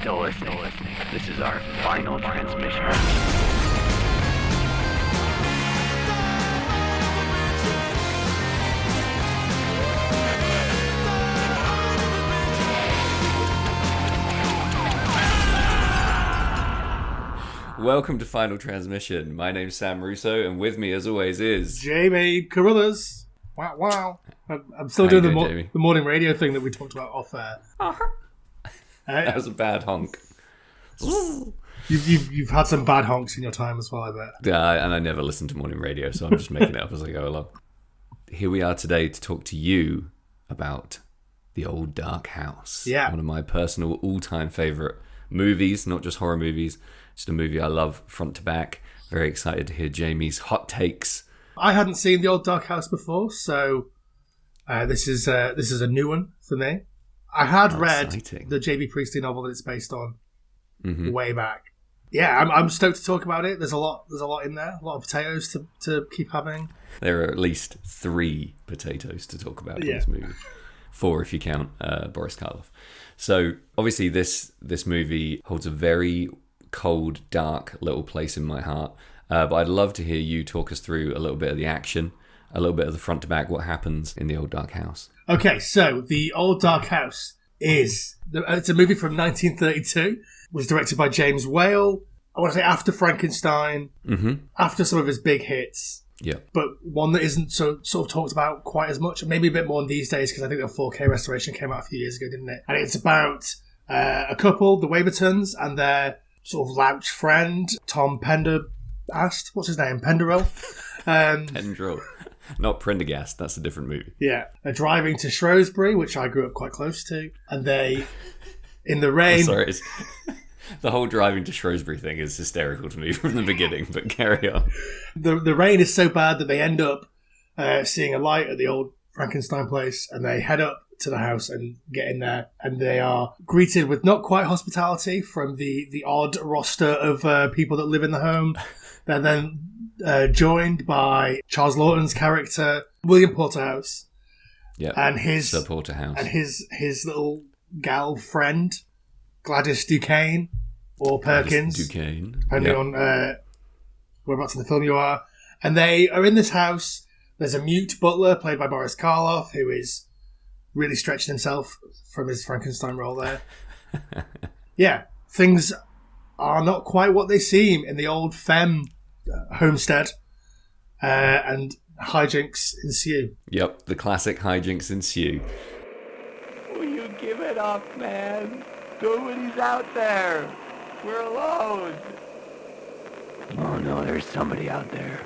still listening. This is our final transmission. Welcome to Final Transmission. My name's Sam Russo, and with me, as always, is Jamie Carruthers. Wow. I'm still doing the morning radio thing that we talked about off air. That was a bad honk. You've had some bad honks in your time as well, I bet. Yeah, and I never listen to morning radio, so I'm just making it up as I go along. Here we are today to talk to you about The Old Dark House. Yeah. One of my personal all-time favourite movies, not just horror movies. Just a movie I love front to back. Very excited to hear Jamie's hot takes. I hadn't seen The Old Dark House before, so this is a new one for me. I had read the J.B. Priestley novel that it's based on way back. Yeah, I'm stoked to talk about it. There's a lot in there, a lot of potatoes to keep having. There are at least 3 potatoes to talk about in this movie. 4 if you count Boris Karloff. So obviously this movie holds a very cold, dark little place in my heart. But I'd love to hear you talk us through a little bit of the action, a little bit of the front to back, what happens in The Old Dark House. Okay, so The Old Dark House it's a movie from 1932. Was directed by James Whale. I want to say after Frankenstein, after some of his big hits. Yeah. But one that isn't sort of talked about quite as much, maybe a bit more these days, because I think the 4K restoration came out a few years ago, didn't it? And it's about a couple, the Wavertons, and their sort of louch friend, Tom Pendergast. What's his name? Penderell? Pendrell. Not Prendergast, that's a different movie. Yeah. They're driving to Shrewsbury, which I grew up quite close to, and they, in the rain... Sorry, the whole driving to Shrewsbury thing is hysterical to me from the beginning, but carry on. The rain is so bad that they end up seeing a light at the old Frankenstein place, and they head up to the house and get in there, and they are greeted with not quite hospitality from the odd roster of people that live in the home. They're then joined by Charles Lawton's character, William Porterhouse, and his Sir Porterhouse, and his little gal friend, Gladys Duquesne or Perkins, depending on whereabouts in the film you are. And they are in this house. There's a mute butler played by Boris Karloff, who is really stretching himself from his Frankenstein role there. Yeah, things are not quite what they seem in the old Femme homestead, and hijinks ensue. Yep, the classic hijinks ensue. Will you give it up, man? Nobody's out there. We're alone. Oh no, there's somebody out there.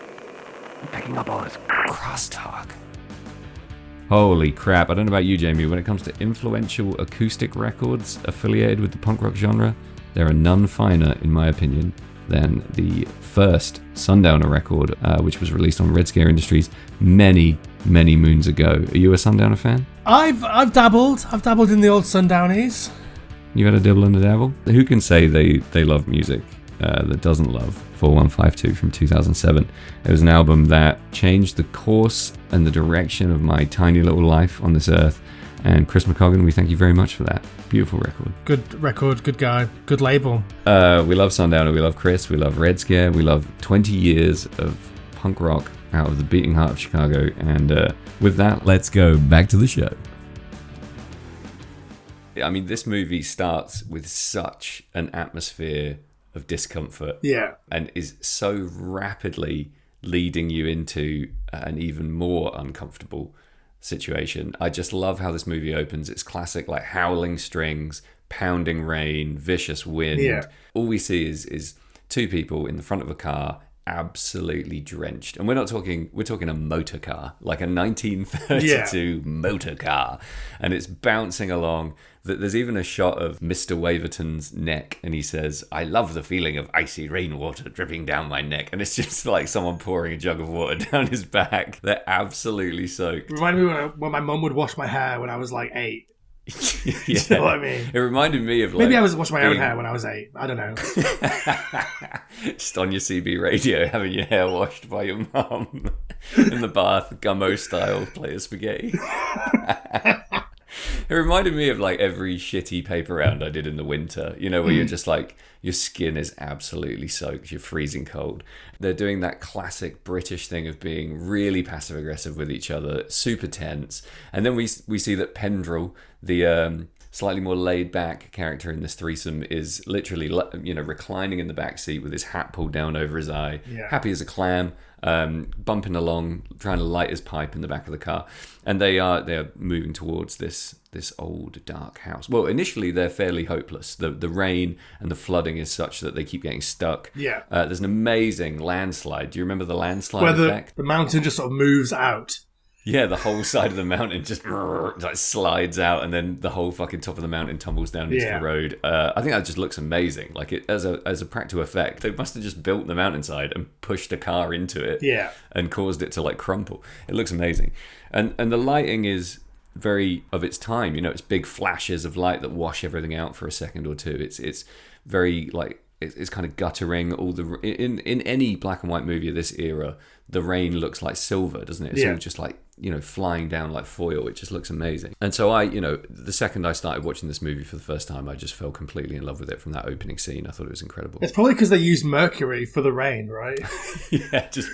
I'm picking up all this crosstalk. Holy crap, I don't know about you, Jamie. When it comes to influential acoustic records affiliated with the punk rock genre, there are none finer, in my opinion, than the first Sundowner record, which was released on Red Scare Industries many moons ago. Are you a Sundowner fan? I've dabbled in the old Sundownies. You had a dibble and a dabble? Who can say they love music that doesn't love 4152 from 2007? It was an album that changed the course and the direction of my tiny little life on this earth. And Chris McCogan, we thank you very much for that. Beautiful record. Good record, good guy, good label. We love Sundowner, we love Chris, we love Red Scare, we love 20 years of punk rock out of the beating heart of Chicago. And with that, let's go back to the show. I mean, this movie starts with such an atmosphere of discomfort. Yeah. And is so rapidly leading you into an even more uncomfortable situation. I just love how this movie opens. It's classic, like howling strings, pounding rain, vicious wind. Yeah. All we see is 2 people in the front of a car, absolutely drenched. And we're talking a motor car, like a 1932 motor car. And it's bouncing along. There's even a shot of Mr. Waverton's neck, and he says, "I love the feeling of icy rainwater dripping down my neck." And it's just like someone pouring a jug of water down his back. They're absolutely soaked. Reminded me when my mum would wash my hair when I was like 8. Yeah. You know what I mean? It reminded me of like... Maybe I was washing my own hair when I was 8. I don't know. Just on your CB radio, having your hair washed by your mum in the bath, Gummo style, play a spaghetti. It reminded me of like every shitty paper round I did in the winter, you know, where you're just like, your skin is absolutely soaked, you're freezing cold. They're doing that classic British thing of being really passive aggressive with each other, super tense. And then we see that Pendrell, the slightly more laid back character in this threesome, is literally, you know, reclining in the back seat with his hat pulled down over his eye, happy as a clam, bumping along, trying to light his pipe in the back of the car. And they are moving towards this old dark house. Well, initially they're fairly hopeless. The rain and the flooding is such that they keep getting stuck. Yeah. There's an amazing landslide. Do you remember the landslide where effect? The mountain just sort of moves out. Yeah, the whole side of the mountain just like slides out, and then the whole fucking top of the mountain tumbles down into the road. I think that just looks amazing. Like it as a practical effect, they must have just built the mountainside and pushed a car into it, and caused it to like crumple. It looks amazing, and the lighting is very of its time. You know, it's big flashes of light that wash everything out for a second or two. It's very like it's kind of guttering. All the in any black and white movie of this era, the rain looks like silver, doesn't it? It's all just like, you know, flying down like foil. It just looks amazing. And so the second I started watching this movie for the first time, I just fell completely in love with it from that opening scene. I thought it was incredible. It's probably because they used mercury for the rain, right? Yeah, just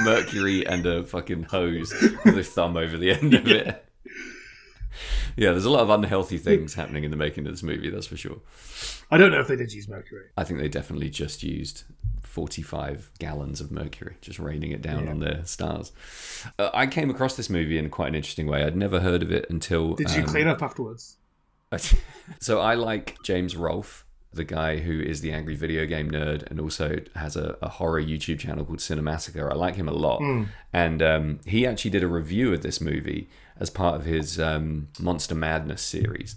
mercury and a fucking hose with a thumb over the end of it. Yeah, there's a lot of unhealthy things happening in the making of this movie, that's for sure. I don't know if they did use mercury. I think they definitely just used 45 gallons of mercury, just raining it down on their stars. I came across this movie in quite an interesting way. I'd never heard of it until... Did you clean up afterwards? So I like James Rolfe, the guy who is the angry video game nerd and also has a horror YouTube channel called Cinemassacre. I like him a lot. And he actually did a review of this movie as part of his Monster Madness series.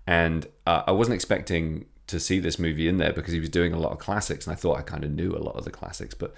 And I wasn't expecting to see this movie in there because he was doing a lot of classics, and I thought I kind of knew a lot of the classics, but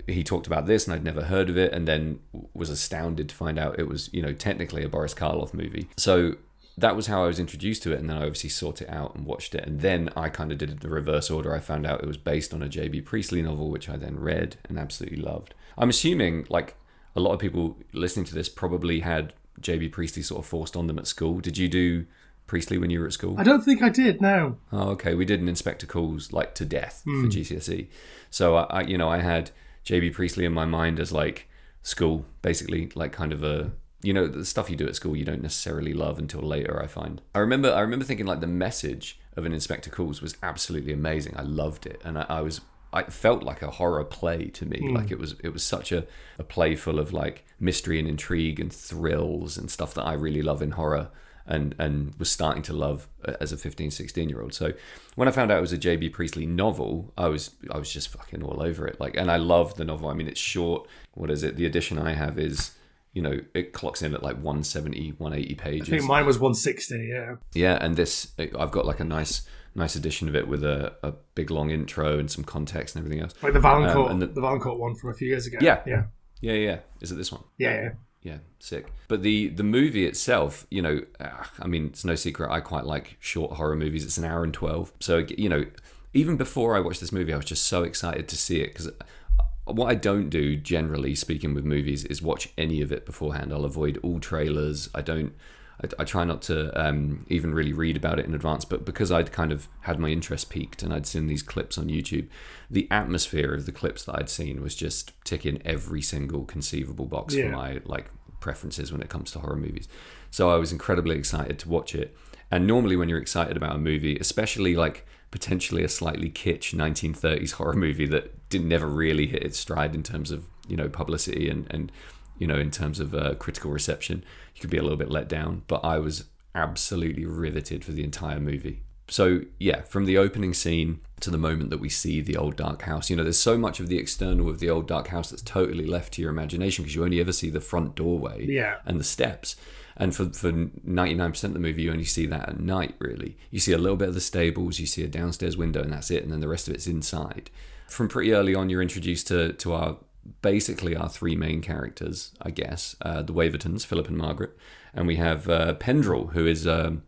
he talked about this and I'd never heard of it, and then was astounded to find out it was, you know, technically a Boris Karloff movie. So that was how I was introduced to it, and then I obviously sought it out and watched it, and then I kind of did it in the reverse order. I found out it was based on a J.B. Priestley novel, which I then read and absolutely loved. I'm assuming, like, a lot of people listening to this probably had J.B. Priestley sort of forced on them at school. Did you do Priestley when you were at school? I don't think I did, no. Oh, okay. We did an Inspector Calls like to death for GCSE. So I had J.B. Priestley in my mind as like school, basically, like kind of a, you know, the stuff you do at school you don't necessarily love until later, I find. I remember thinking like the message of an Inspector Calls was absolutely amazing. I loved it, and I felt like a horror play to me. Like it was such a play full of like mystery and intrigue and thrills and stuff that I really love in horror. And was starting to love as a 15, 16-year-old. So when I found out it was a J.B. Priestley novel, I was just fucking all over it. Like, and I love the novel. I mean, it's short. What is it? The edition I have is, you know, it clocks in at like 170, 180 pages. I think mine was 160, yeah. Yeah, and this, I've got like a nice edition of it with a big long intro and some context and everything else. Like the Valancourt, the Valancourt one from a few years ago. Yeah. Yeah. Is it this one? Yeah. Yeah, sick. But the movie itself, you know, I mean, it's no secret, I quite like short horror movies. It's an hour and 12. So, you know, even before I watched this movie, I was just so excited to see it. Because what I don't do, generally speaking, with movies is watch any of it beforehand. I'll avoid all trailers. I try not to even really read about it in advance. But because I'd kind of had my interest piqued and I'd seen these clips on YouTube, the atmosphere of the clips that I'd seen was just ticking every single conceivable box for my like preferences when it comes to horror movies. So I was incredibly excited to watch it. And normally when you're excited about a movie, especially like potentially a slightly kitsch 1930s horror movie that never really hit its stride in terms of, you know, publicity and you know, in terms of critical reception, you could be a little bit let down. But I was absolutely riveted for the entire movie. So yeah, from the opening scene to the moment that we see the old dark house, you know, there's so much of the external of the old dark house that's totally left to your imagination because you only ever see the front doorway and the steps. And for 99% of the movie, you only see that at night, really. You see a little bit of the stables, you see a downstairs window, and that's it. And then the rest of it's inside. From pretty early on, you're introduced to our three main characters, I guess. The Wavertons, Philip and Margaret. And we have Pendrell, who is a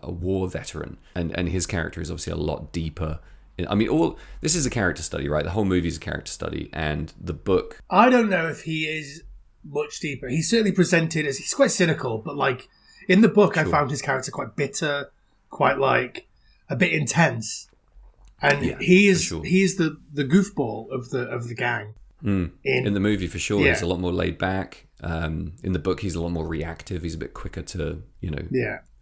war veteran. And his character is obviously a lot deeper. I mean, this is a character study, right? The whole movie is a character study. And the book... I don't know if he is much deeper. He's certainly presented as... He's quite cynical, but like... In the book, Sure. I found his character quite bitter, quite like a bit intense, and he's the goofball of the gang. In the movie, for sure, Yeah. he's a lot more laid back. In the book, he's a lot more reactive. He's a bit quicker to,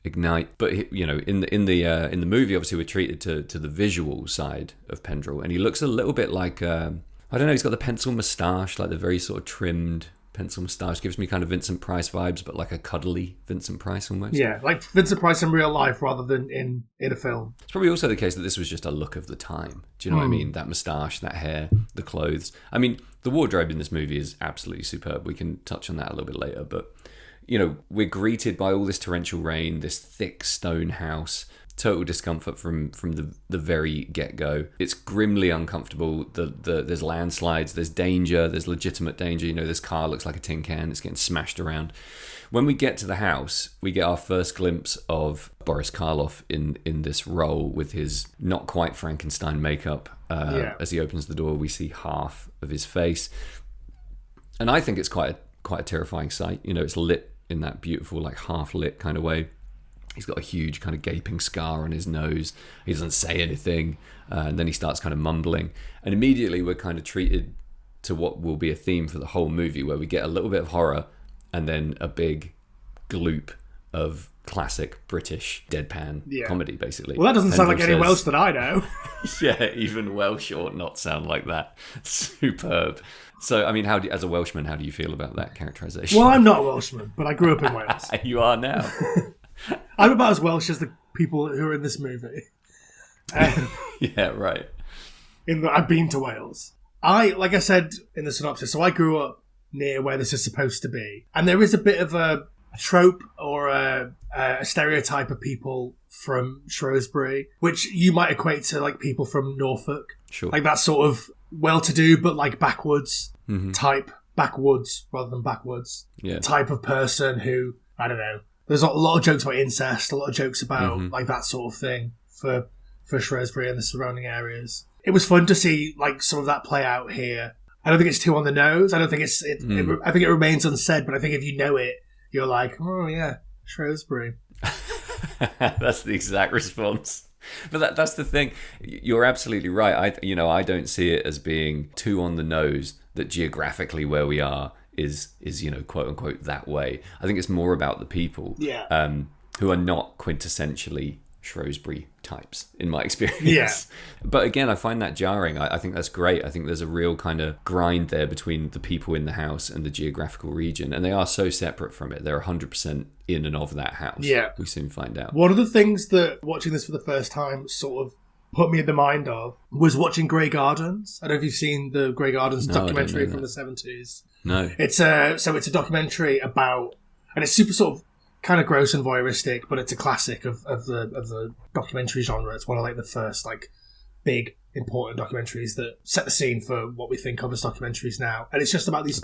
ignite. But in the movie, obviously, we're treated to the visual side of Pendrell, and he looks a little bit like I don't know. He's got the pencil moustache, like the very sort of trimmed pencil moustache. Gives me kind of Vincent Price vibes, but like a cuddly Vincent Price almost. Yeah, like Vincent Price in real life rather than in a film. It's probably also the case that this was just a look of the time. Do you know what I mean? That moustache, that hair, the clothes. I mean, the wardrobe in this movie is absolutely superb. We can touch on that a little bit later, but we're greeted by all this torrential rain, this thick stone house. Total discomfort from the very get-go. It's grimly uncomfortable. There's landslides, there's danger, there's legitimate danger. This car looks like a tin can. It's getting smashed around. When we get to the house, we get our first glimpse of Boris Karloff in this role with his not quite Frankenstein makeup. As he opens the door, we see half of his face. And I think it's quite a terrifying sight. It's lit in that beautiful, like half-lit kind of way. He's got a huge kind of gaping scar on his nose. He doesn't say anything. And then he starts kind of mumbling. And immediately we're kind of treated to what will be a theme for the whole movie, where we get a little bit of horror and then a big gloop of classic British deadpan comedy, basically. Well, that doesn't sound like any Welsh that I know. Yeah, even Welsh ought not sound like that. Superb. So, I mean, as a Welshman, how do you feel about that characterisation? Well, I'm not a Welshman, but I grew up in Wales. You are now. I'm about as Welsh as the people who are in this movie. Yeah, right. I've been to Wales. Like I said in the synopsis, so I grew up near where this is supposed to be. And there is a bit of a trope or a stereotype of people from Shrewsbury, which you might equate to like people from Norfolk. Sure. Like that sort of well-to-do, but like backwoods type, backwoods rather than backwards type of person who, I don't know, there's a lot of jokes about incest, a lot of jokes about like that sort of thing for Shrewsbury and the surrounding areas. It was fun to see like some of that play out here. I don't think it's too on the nose. I don't think I think it remains unsaid, but I think if you know it, you're like, oh yeah, Shrewsbury. That's the exact response. But that's the thing. You're absolutely right. I don't see it as being too on the nose that geographically where we are is quote unquote that way. I think it's more about the people who are not quintessentially Shrewsbury types in my experience. Yeah. But again, I find that jarring. I think that's great. I think there's a real kind of grind there between the people in the house and the geographical region, and they are so separate from it. They're 100% in and of that house. Yeah. We soon find out. One of the things that watching this for the first time sort of put me in the mind of was watching Grey Gardens. I don't know if you've seen the Grey Gardens documentary from the 70s. No. It's a documentary about, and it's super sort of kind of gross and voyeuristic, but it's a classic of the documentary genre. It's one of like the first like big important documentaries that set the scene for what we think of as documentaries now. And it's just about these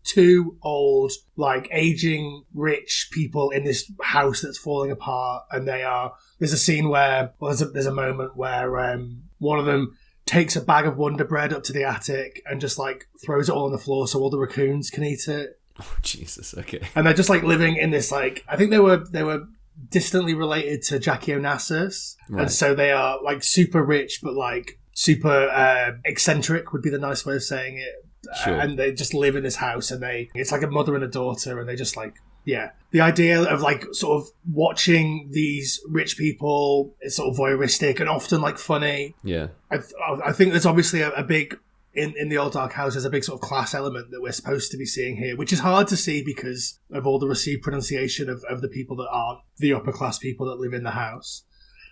two old, like aging rich people in this house that's falling apart, and there's a scene where there's a moment where one of them takes a bag of Wonder Bread up to the attic and just like throws it all on the floor so all the raccoons can eat it. Oh, Jesus, okay. And they're just like living in this like, I think they were distantly related to Jackie Onassis. Right. And so they are like super rich, but like super eccentric would be the nice way of saying it. Sure. And they just live in this house, and it's like a mother and a daughter, and they just like, yeah. The idea of like sort of watching these rich people is sort of voyeuristic and often like funny. Yeah. I think there's obviously a big, in the Old Dark House, there's a big sort of class element that we're supposed to be seeing here, which is hard to see because of all the received pronunciation of the people that aren't the upper class people that live in the house.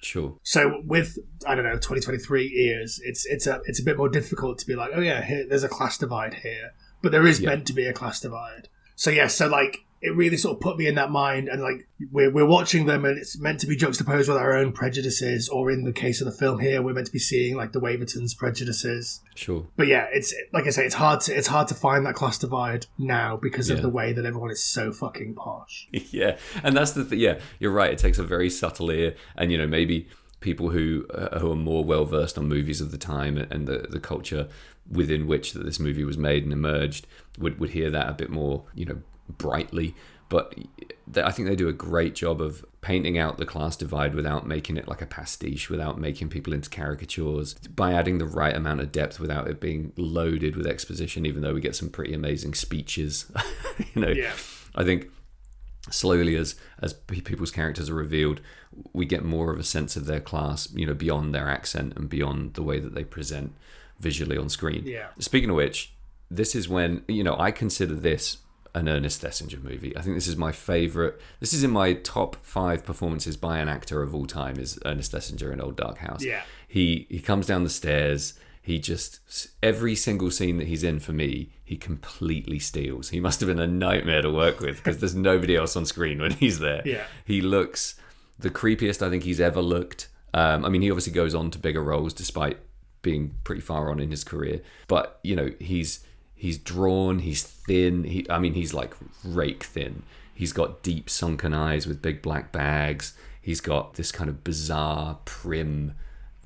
Sure. So with, I don't know, 2023 ears, it's a bit more difficult to be like, oh yeah, there's a class divide here, but there is meant to be a class divide. So yeah, so like it really sort of put me in that mind, and like we're watching them, and it's meant to be juxtaposed with our own prejudices, or in the case of the film here, we're meant to be seeing like the Wavertons' prejudices. Sure. But yeah, it's like I say, it's hard to find that class divide now because of the way that everyone is so fucking posh. Yeah, and that's the thing. Yeah, you're right. It takes a very subtle ear, and maybe people who are more well versed on movies of the time and the culture within which that this movie was made and emerged would hear that a bit more, brightly. but I think they do a great job of painting out the class divide without making it like a pastiche, without making people into caricatures, by adding the right amount of depth without it being loaded with exposition, even though we get some pretty amazing speeches. I think slowly as people's characters are revealed, we get more of a sense of their class, beyond their accent and beyond the way that they present visually on screen. Yeah. Speaking of which, this is when, I consider this an Ernest Thesiger movie. I think this is my favourite. This is in my top 5 performances by an actor of all time, is Ernest Thesiger in Old Dark House. Yeah. He comes down the stairs. He just, every single scene that he's in, for me, he completely steals. He must have been a nightmare to work with because there's nobody else on screen when he's there. Yeah. He looks the creepiest I think he's ever looked. He obviously goes on to bigger roles despite being pretty far on in his career. But, he's drawn, he's thin. He's like rake thin. He's got deep sunken eyes with big black bags. He's got this kind of bizarre, prim,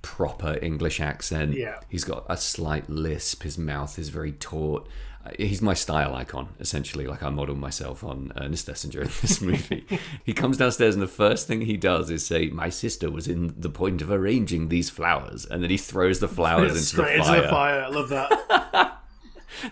proper English accent. Yeah. He's got a slight lisp. His mouth is very taut. He's my style icon, essentially. Like, I model myself on Ernest Thesiger in this movie. He comes downstairs and the first thing he does is say, "My sister was in the point of arranging these flowers," and then he throws the flowers into the fire. I love that.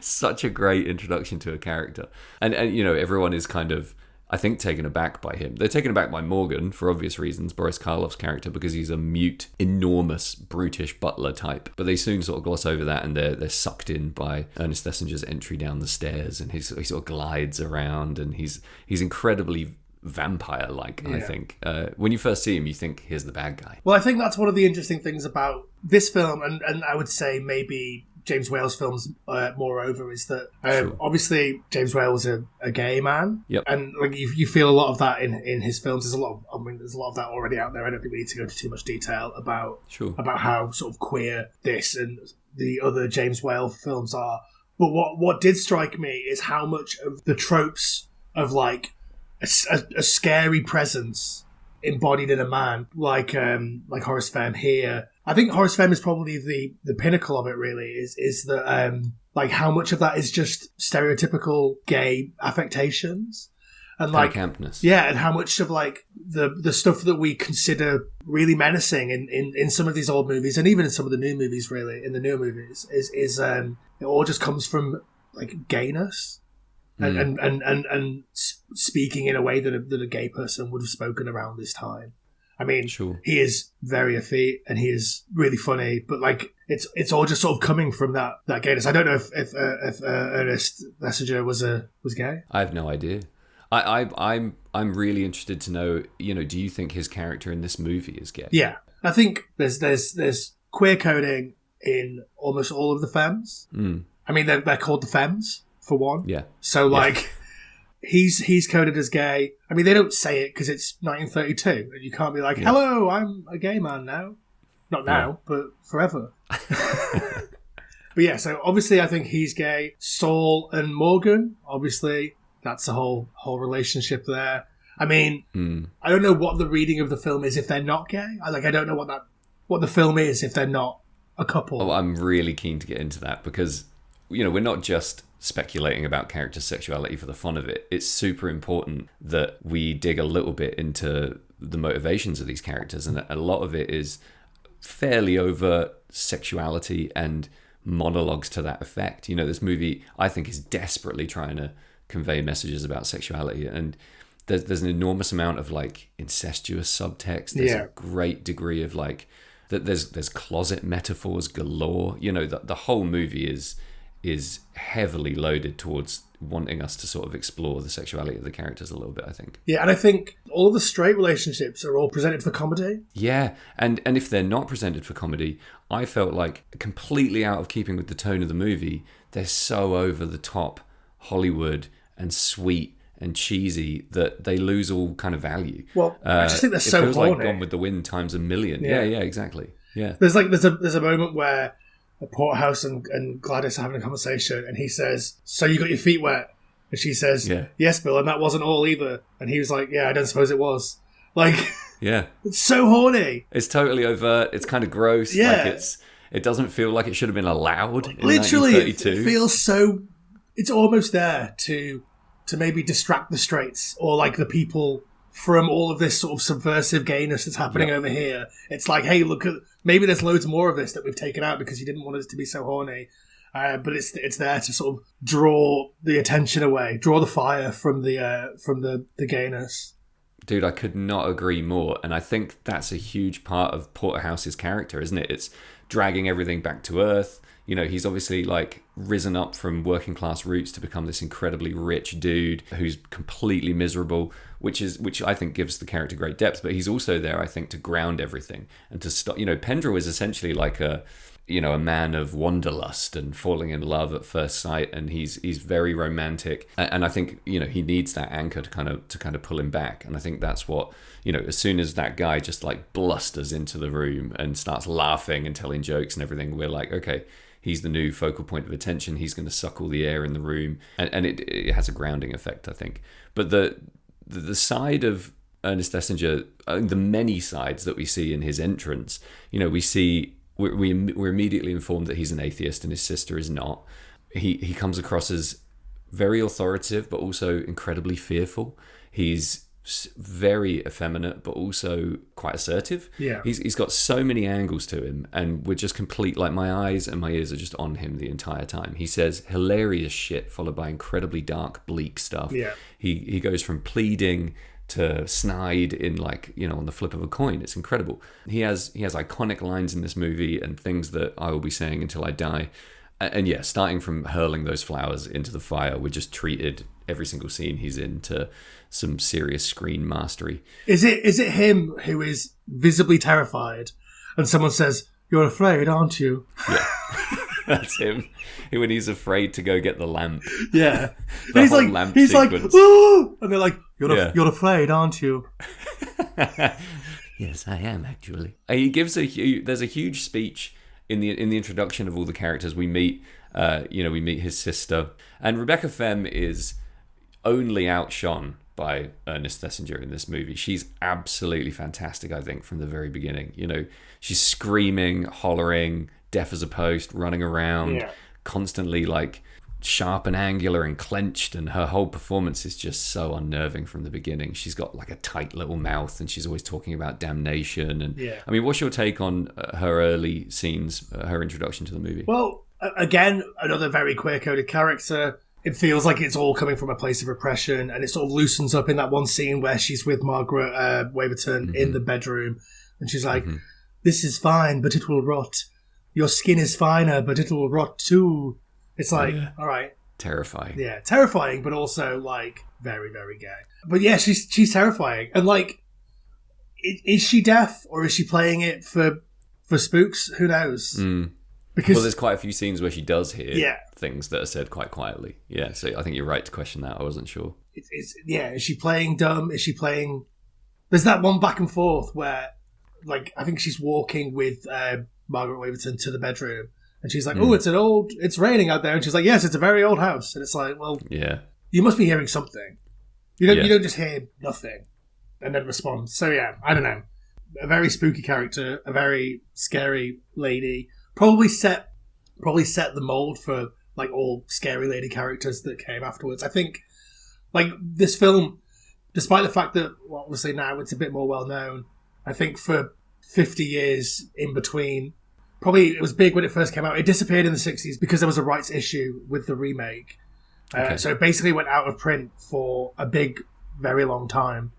Such a great introduction to a character. And everyone is kind of, I think, taken aback by him. They're taken aback by Morgan, for obvious reasons, Boris Karloff's character, because he's a mute, enormous, brutish butler type. But they soon sort of gloss over that, and they're sucked in by Ernest Thesiger's entry down the stairs, and he sort of glides around, and he's incredibly vampire-like, yeah. I think. When you first see him, you think, here's the bad guy. Well, I think that's one of the interesting things about this film, and I would say maybe James Whale's films, moreover, is that Sure. obviously James Whale was a gay man, yep. and like you feel a lot of that in his films. There's a lot of that already out there. I don't think we need to go into too much detail about how sort of queer this and the other James Whale films are. But what did strike me is how much of the tropes of like a scary presence embodied in a man, like Horace Femme here. I think Horace Femme is probably the pinnacle of it, really, is that like how much of that is just stereotypical gay affectations and like campness. Yeah, and how much of like the stuff that we consider really menacing in some of these old movies and even in some of the new movies, really, in the newer movies, is it all just comes from like gayness. And speaking in a way that a gay person would have spoken around this time. I mean, sure. He is very effete and he is really funny, but like it's all just sort of coming from that gayness. I don't know if Ernest Thesiger was gay. I have no idea. I'm really interested to know. Do you think his character in this movie is gay? Yeah, I think there's queer coding in almost all of the femmes. I mean, they're called the femmes. For one. Yeah. So, like, he's coded as gay. I mean, they don't say it because it's 1932. And you can't be like, hello, I'm a gay man now. Not now, but forever. But yeah, so obviously I think he's gay. Saul and Morgan, obviously, that's a whole relationship there. I mean, I don't know what the reading of the film is if they're not gay. I don't know what the film is if they're not a couple. Oh, I'm really keen to get into that because, we're not just speculating about character sexuality for the fun of it. It's super important that we dig a little bit into the motivations of these characters, and a lot of it is fairly overt sexuality and monologues to that effect. This movie, I think, is desperately trying to convey messages about sexuality, and there's an enormous amount of like incestuous subtext. There's a great degree of like that. There's closet metaphors galore. The whole movie is heavily loaded towards wanting us to sort of explore the sexuality of the characters a little bit, I think. Yeah, and I think all of the straight relationships are all presented for comedy. Yeah, and if they're not presented for comedy, I felt like completely out of keeping with the tone of the movie, they're so over the top Hollywood and sweet and cheesy that they lose all kind of value. Well, I just think they're so horny. It feels like Gone with the Wind times a million. Yeah, exactly. Yeah. There's a moment where Porterhouse and Gladys are having a conversation, and he says, "So you got your feet wet?" And she says, "Yes, Bill, and that wasn't all either." And he was like, "Yeah, I don't suppose it was." Like, yeah, it's so horny. It's totally overt. It's kind of gross. Yeah, like it doesn't feel like it should have been allowed. In literally, 1932. it feels so. It's almost there to to maybe distract the straights or like the people from all of this sort of subversive gayness that's happening over here. It's like, hey, look, maybe there's loads more of this that we've taken out because you didn't want us to be so horny. But it's there to sort of draw the attention away, draw the fire from the gayness. Dude, I could not agree more. And I think that's a huge part of Porterhouse's character, isn't it? It's dragging everything back to earth. You know, he's obviously like risen up from working class roots to become this incredibly rich dude who's completely miserable, which I think gives the character great depth. But he's also there, I think, to ground everything and to stop. You know, Pendrell is essentially like a man of wanderlust and falling in love at first sight, and he's very romantic. And I think, you know, he needs that anchor to kind of pull him back. And I think that's what, you know, as soon as that guy just like blusters into the room and starts laughing and telling jokes and everything, we're like, okay, he's the new focal point of attention. He's going to suck all the air in the room, and it has a grounding effect, I think. But the side of Ernest Thesiger, the many sides that we see in his entrance, you know, we're immediately informed that he's an atheist and his sister is not. He comes across as very authoritative, but also incredibly fearful. He's very effeminate, but also quite assertive. Yeah, he's got so many angles to him, and we're just complete. Like, my eyes and my ears are just on him the entire time. He says hilarious shit followed by incredibly dark, bleak stuff. Yeah, he goes from pleading to snide in, like, you know, on the flip of a coin. It's incredible. He has iconic lines in this movie and things that I will be saying until I die. And yeah, starting from hurling those flowers into the fire, we're just treated every single scene he's in to some serious screen mastery. Is it him who is visibly terrified and someone says, "You're afraid, aren't you?" Yeah. That's him. When he's afraid to go get the lamp. Yeah. He's like, "Ooh!" And they're like, You're afraid, aren't you? Yes, I am, actually. He gives there's a huge speech in the introduction of all the characters we meet. We meet his sister, and Rebecca Femme is only outshone by Ernest Thesiger in this movie. She's absolutely fantastic, I think, from the very beginning. You know, she's screaming, hollering, deaf as a post, running around, constantly like sharp and angular and clenched, and her whole performance is just so unnerving from the beginning. She's got like a tight little mouth, and she's always talking about damnation. And I mean, what's your take on her early scenes, her introduction to the movie? Well, again, another very queer-coded character. It feels like it's all coming from a place of repression, and it sort of loosens up in that one scene where she's with Margaret Waverton in the bedroom, and she's like, "This is fine, but it will rot. Your skin is finer, but it will rot too." It's like, all right. Terrifying. Yeah, terrifying, but also, like, very, very gay. But yeah, she's terrifying. And, like, is she deaf, or is she playing it for spooks? Who knows? Because, well, there's quite a few scenes where she does hear things that are said quite quietly. Yeah, so I think you're right to question that. I wasn't sure. Is she playing dumb? Is she playing... There's that one back and forth where, like, I think she's walking with Margaret Waverton to the bedroom, and she's like, "Oh, it's raining out there." And she's like, "Yes, it's a very old house." And it's like, well, you must be hearing something. You don't just hear nothing and then respond. So yeah, I don't know. A very spooky character, a very scary lady. Probably set the mold for like all scary lady characters that came afterwards. I think like this film, despite the fact that obviously now it's a bit more well known, I think for 50 years in between, probably it was big when it first came out. It disappeared in the 60s because there was a rights issue with the remake. So it basically went out of print for a big, very long time.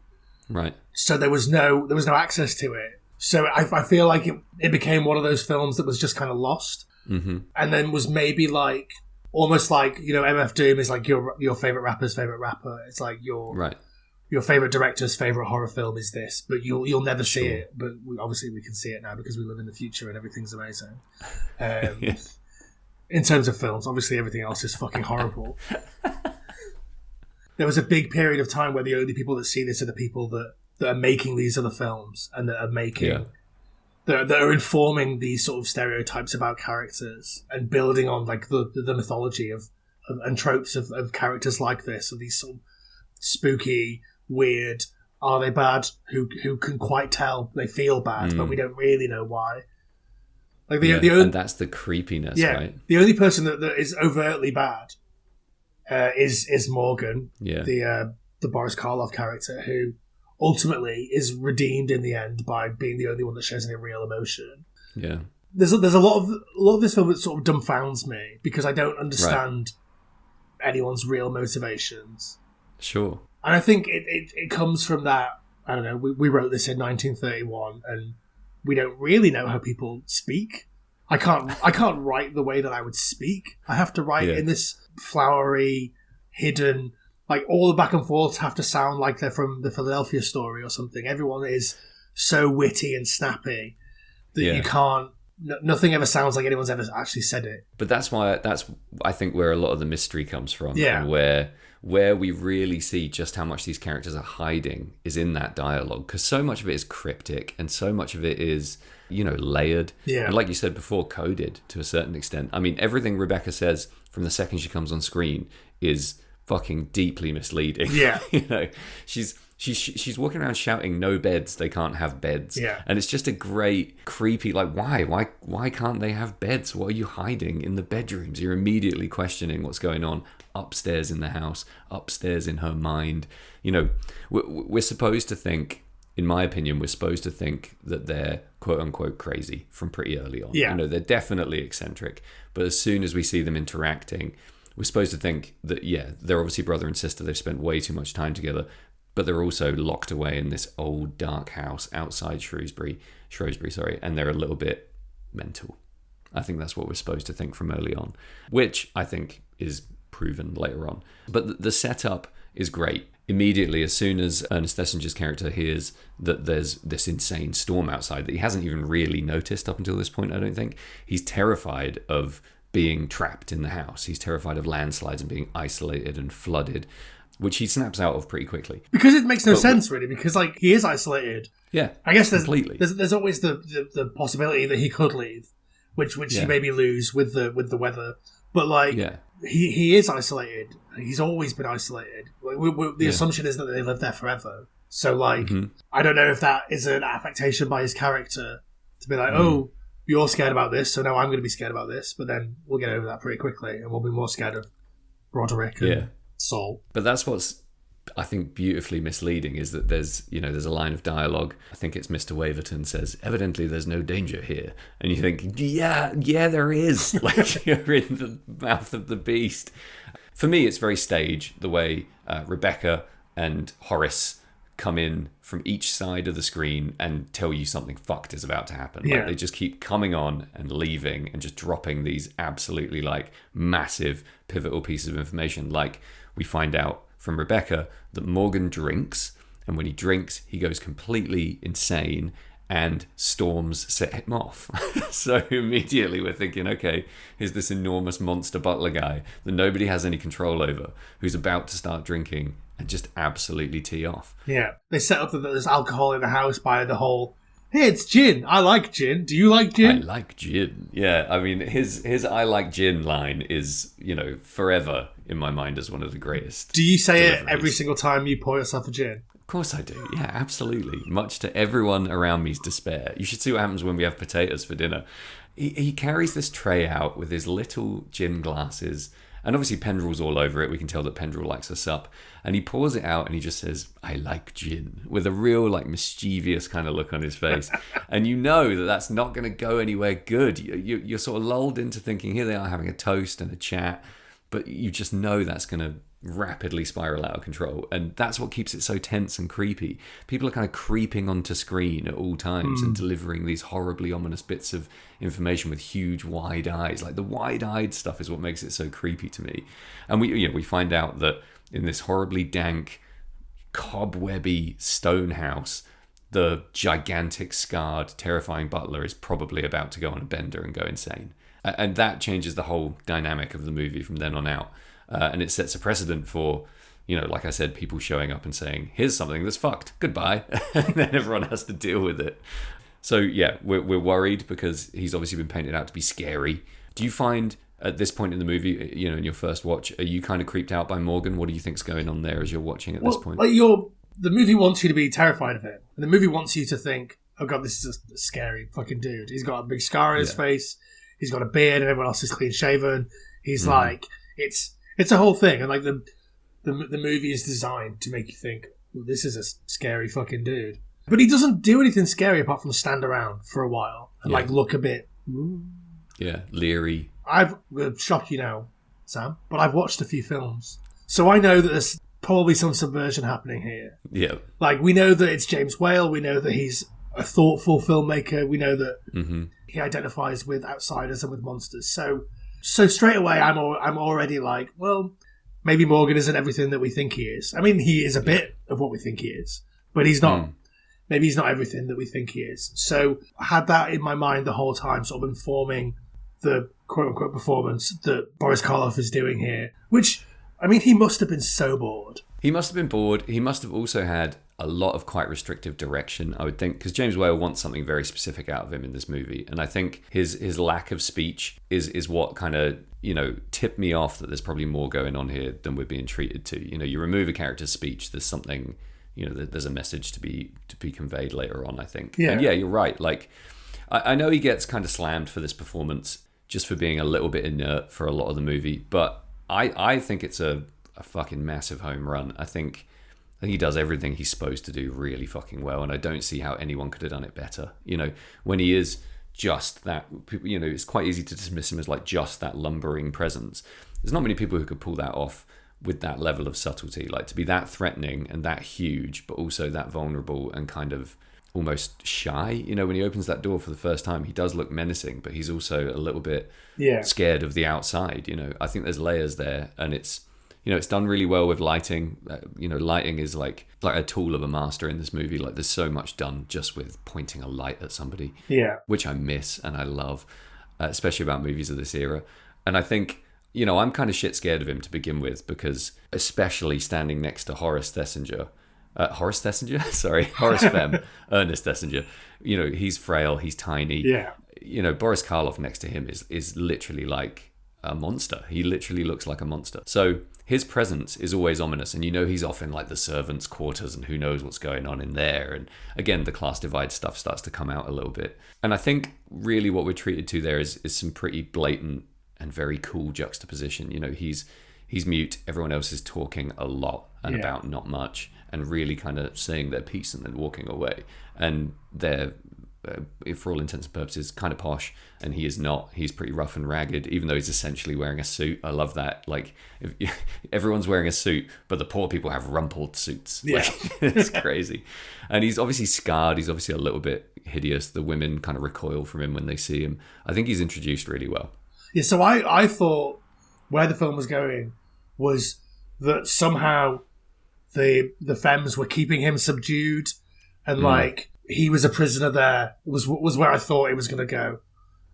Right. So there was no access to it. So I feel like it became one of those films that was just kind of lost, and then was maybe like almost like, you know, MF Doom is like your favorite rapper's favorite rapper. It's like your favorite director's favorite horror film is this, but you'll never see it. But obviously we can see it now because we live in the future and everything's amazing. In terms of films, obviously everything else is fucking horrible. There was a big period of time where the only people that see this are the people that are making these other films and that are making that are informing these sort of stereotypes about characters and building on like the mythology of and tropes of characters like this, of these sort of spooky, weird, are they bad? Who can quite tell they feel bad, but we don't really know why. Like and that's the creepiness, right? The only person that is overtly bad is Morgan, Yeah. The Boris Karloff character, who ultimately is redeemed in the end by being the only one that shows any real emotion. Yeah. There's a lot of this film that sort of dumbfounds me because I don't understand anyone's real motivations. Sure. And I think it comes from that, I don't know, we wrote this in 1931 and we don't really know how people speak. I can't write the way that I would speak. I have to write in this flowery, hidden, like all the back and forths have to sound like they're from the Philadelphia Story or something. Everyone is so witty and snappy that you can't. Nothing ever sounds like anyone's ever actually said it. But that's I think where a lot of the mystery comes from. Yeah. And where we really see just how much these characters are hiding is in that dialogue, because so much of it is cryptic and so much of it is, layered. Yeah. And like you said before, coded to a certain extent. I mean, everything Rebecca says from the second she comes on screen is fucking deeply misleading. Yeah. She's walking around shouting, "No beds, they can't have beds." Yeah. And it's just a great, creepy, like, why can't they have beds? What are you hiding in the bedrooms? You're immediately questioning what's going on upstairs in the house, upstairs in her mind. We're supposed to think, in my opinion, we're supposed to think that they're quote unquote crazy from pretty early on. Yeah. They're definitely eccentric. But as soon as we see them interacting, we're supposed to think that, they're obviously brother and sister. They've spent way too much time together. But they're also locked away in this old dark house outside Shrewsbury, and they're a little bit mental. I think that's what we're supposed to think from early on, which I think is proven later on. But the setup is great. Immediately, as soon as Ernest Thessinger's character hears that there's this insane storm outside that he hasn't even really noticed up until this point, I don't think, he's terrified of being trapped in the house. He's terrified of landslides and being isolated and flooded, which he snaps out of pretty quickly. Because it makes no sense, really, because, he is isolated. Yeah, I guess completely. There's always the possibility that he could leave, which he maybe lose with the weather. But, he is isolated. He's always been isolated. The assumption is that they live there forever. So, I don't know if that is an affectation by his character to be like, oh, you're scared about this, so now I'm going to be scared about this. But then we'll get over that pretty quickly, and we'll be more scared of Roderick and Saul. But that's what's, I think, beautifully misleading, is that there's a line of dialogue. I think it's Mr. Waverton says, "Evidently there's no danger here." And you think, yeah, there is. Like, you're in the mouth of the beast. For me, it's very stage, the way Rebecca and Horace come in from each side of the screen and tell you something fucked is about to happen. Yeah. Like, they just keep coming on and leaving and just dropping these absolutely massive pivotal pieces of information. Like, we find out from Rebecca that Morgan drinks, and when he drinks, he goes completely insane and storms set him off. So immediately we're thinking, okay, here's this enormous monster butler guy that nobody has any control over, who's about to start drinking and just absolutely tee off. Yeah. They set up that there's alcohol in the house by the whole, hey, it's gin. I like gin. Do you like gin? I like gin. Yeah, I mean, his I like gin line is, forever in my mind as one of the greatest. Do you say it every single time you pour yourself a gin? Of course I do. Yeah, absolutely. Much to everyone around me's despair. You should see what happens when we have potatoes for dinner. He carries this tray out with his little gin glasses, and obviously Pendrell's all over it. We can tell that Pendrell likes a sup. And he pours it out and he just says, "I like gin," with a real mischievous kind of look on his face. And you know that that's not going to go anywhere good. You're sort of lulled into thinking, here they are having a toast and a chat, but you just know that's going to rapidly spiral out of control. And that's what keeps it so tense and creepy. People are kind of creeping onto screen at all times and delivering these horribly ominous bits of information with huge wide eyes. Like, the wide-eyed stuff is what makes it so creepy to me. And we find out that in this horribly dank, cobwebby stone house, the gigantic, scarred, terrifying butler is probably about to go on a bender and go insane. And that changes the whole dynamic of the movie from then on out. And it sets a precedent for, like I said, people showing up and saying, here's something that's fucked, goodbye. And then everyone has to deal with it. So, yeah, we're worried because he's obviously been painted out to be scary. Do you find at this point in the movie, in your first watch, are you kind of creeped out by Morgan? What do you think's going on there as you're watching at this point? The movie wants you to be terrified of him. And the movie wants you to think, oh God, this is a scary fucking dude. He's got a big scar on his face. He's got a beard and everyone else is clean shaven. He's It's a whole thing, and like the movie is designed to make you think, well, this is a scary fucking dude. But he doesn't do anything scary apart from stand around for a while and like look a bit. Ooh. Yeah, leery. I've shock you now, Sam, but I've watched a few films, so I know that there's probably some subversion happening here. Yeah, like we know that it's James Whale. We know that he's a thoughtful filmmaker. We know that he identifies with outsiders and with monsters. So straight away, I'm already like, well, maybe Morgan isn't everything that we think he is. I mean, he is a bit of what we think he is, but he's not. Maybe he's not everything that we think he is. So I had that in my mind the whole time, sort of informing the quote-unquote performance that Boris Karloff is doing here. Which, I mean, he must have been so bored. He must have been bored. He must have also had a lot of quite restrictive direction, I would think, because James Whale wants something very specific out of him in this movie. And I think his lack of speech is what kind of, tipped me off that there's probably more going on here than we're being treated to. You remove a character's speech, there's something... there's a message to be conveyed later on, I think. Yeah. And yeah, you're right. Like, I know he gets kind of slammed for this performance just for being a little bit inert for a lot of the movie, but I think it's a fucking massive home run. I think he does everything he's supposed to do really fucking well, and I don't see how anyone could have done it better. When he is just that, it's quite easy to dismiss him as like just that lumbering presence. There's not many people who could pull that off with that level of subtlety, like to be that threatening and that huge, but also that vulnerable and kind of almost shy. When he opens that door for the first time, he does look menacing, but he's also a little bit scared of the outside. I think there's layers there, and it's done really well with lighting. Lighting is like a tool of a master in this movie. Like there's so much done just with pointing a light at somebody, which I miss and I love, especially about movies of this era. And I think, I'm kind of shit scared of him to begin with, because especially standing next to Horace Thesiger, Horace Fem, Ernest Thesiger, he's frail, he's tiny. Yeah. Boris Karloff next to him is literally like a monster. He literally looks like a monster. So his presence is always ominous, and he's off in like the servants' quarters and who knows what's going on in there. And again, the class divide stuff starts to come out a little bit. And I think really what we're treated to there is some pretty blatant and very cool juxtaposition. He's mute, everyone else is talking a lot and about not much, and really kind of saying their piece and then walking away. And they're, for all intents and purposes, kind of posh, and he is not. He's pretty rough and ragged, even though he's essentially wearing a suit. I love that. Like, everyone's wearing a suit, but the poor people have rumpled suits. Yeah. It's crazy. And he's obviously scarred. He's obviously a little bit hideous. The women kind of recoil from him when they see him. I think he's introduced really well. Yeah, so I thought where the film was going was that somehow the femmes were keeping him subdued, and like he was a prisoner there was where I thought it was going to go.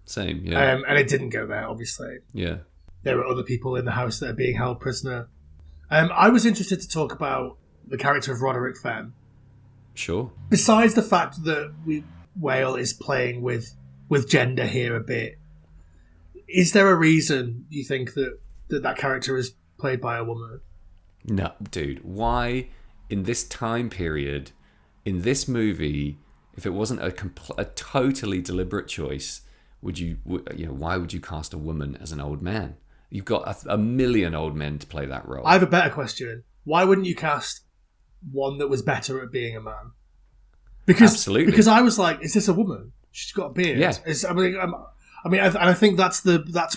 Same, yeah. And it didn't go there, obviously. Yeah. There were other people in the house that are being held prisoner. I was interested to talk about the character of Roderick Fem. Sure. Besides the fact that Whale is playing with gender here a bit, is there a reason you think that character is played by a woman? No, dude. Why, in this time period, in this movie, if it wasn't a totally deliberate choice, why would you cast a woman as an old man? You've got a million old men to play that role. I have a better question. Why wouldn't you cast one that was better at being a man? Absolutely. Because I was like, is this a woman? She's got a beard. Yeah. I think that's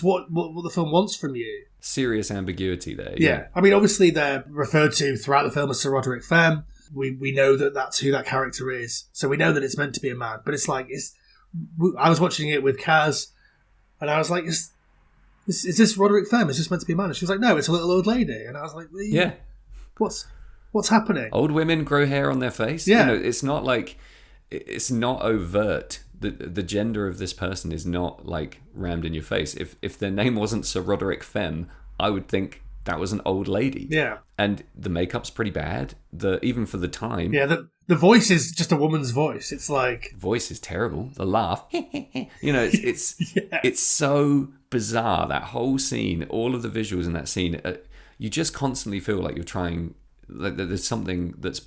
what the film wants from you. Serious ambiguity there. Yeah. I mean, obviously they're referred to throughout the film as Sir Roderick Fem. We know that that's who that character is, so we know that it's meant to be a man. But it's like, I was watching it with Kaz, and I was like, is this Roderick Fem? Is this meant to be a man? And she was like, no, it's a little old lady. And I was like, yeah, what's happening? Old women grow hair on their face. Yeah, it's not like, it's not overt. The gender of this person is not like rammed in your face. If their name wasn't Sir Roderick Fem, I would think that was an old lady. Yeah. And the makeup's pretty bad. Even for the time. Yeah, the voice is just a woman's voice. It's like, voice is terrible. The laugh, it's yeah. It's so bizarre, that whole scene, all of the visuals in that scene. You just constantly feel like you're trying, like there's something that's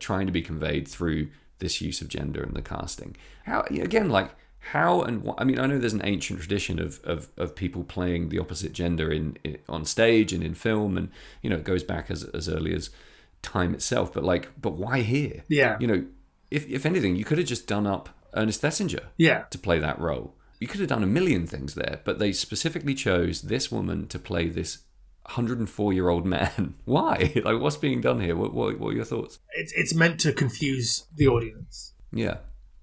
trying to be conveyed through this use of gender in the casting. how and what, I mean, I know there's an ancient tradition of people playing the opposite gender on stage and in film, and it goes back as early as time itself. But why here? Yeah. If anything, you could have just done up Ernest Thesiger to play that role. You could have done a million things there, but they specifically chose this woman to play this 104-year-old man. Why? Like, what's being done here? What are your thoughts? It's meant to confuse the audience. Yeah.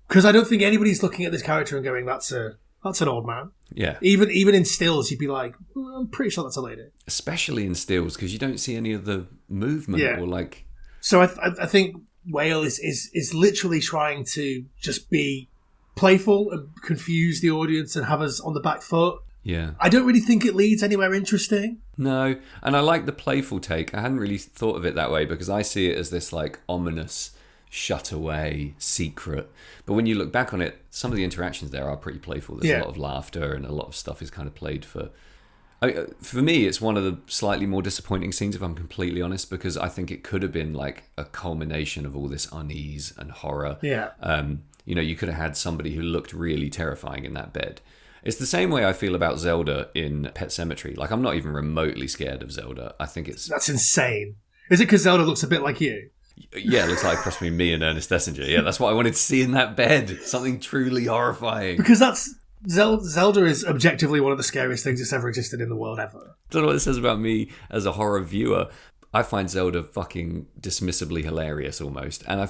Because I don't think anybody's looking at this character and going, that's an old man. Yeah. Even in stills, you'd be like, I'm pretty sure that's a lady. Especially in stills, because you don't see any of the movement or like... So I think Whale is literally trying to just be playful and confuse the audience and have us on the back foot. Yeah. I don't really think it leads anywhere interesting. No, and I like the playful take. I hadn't really thought of it that way because I see it as this like ominous, shut away secret. But when you look back on it, some of the interactions there are pretty playful. There's a lot of laughter and a lot of stuff is kind of played for... for me, it's one of the slightly more disappointing scenes, if I'm completely honest, because I think it could have been like a culmination of all this unease and horror. Yeah. You could have had somebody who looked really terrifying in that bed. It's the same way I feel about Zelda in Pet Sematary. Like, I'm not even remotely scared of Zelda. I think it's... That's insane. Is it because Zelda looks a bit like you? Yeah, it looks like a cross between me and Ernest Thesiger. Yeah, that's what I wanted to see in that bed. Something truly horrifying. Because that's... Zelda is objectively one of the scariest things that's ever existed in the world ever. I don't know what it says about me as a horror viewer. I find Zelda fucking dismissibly hilarious almost. And I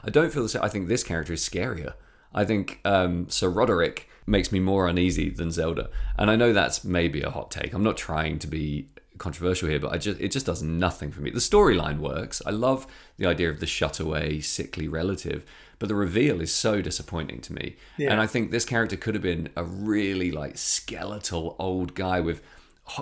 don't feel the same. I think this character is scarier. I think Sir Roderick makes me more uneasy than Zelda. And I know that's maybe a hot take. I'm not trying to be controversial here, but it just does nothing for me. The storyline works. I love the idea of the shut away, sickly relative, but the reveal is so disappointing to me. Yeah. And I think this character could have been a really like skeletal old guy with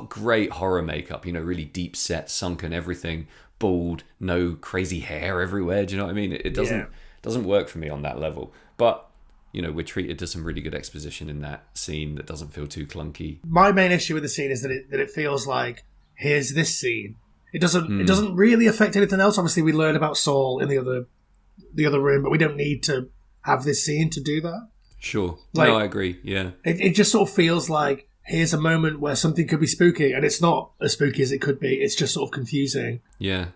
great horror makeup, really deep set, sunken everything, bald, no crazy hair everywhere. Do you know what I mean? It doesn't work for me on that level. But we're treated to some really good exposition in that scene that doesn't feel too clunky. My main issue with the scene is that it feels like, here's this scene. It doesn't really affect anything else. Obviously, we learn about Saul in the other room, but we don't need to have this scene to do that. Sure. No, I agree. Yeah. It just sort of feels like, here's a moment where something could be spooky, and it's not as spooky as it could be. It's just sort of confusing. Yeah.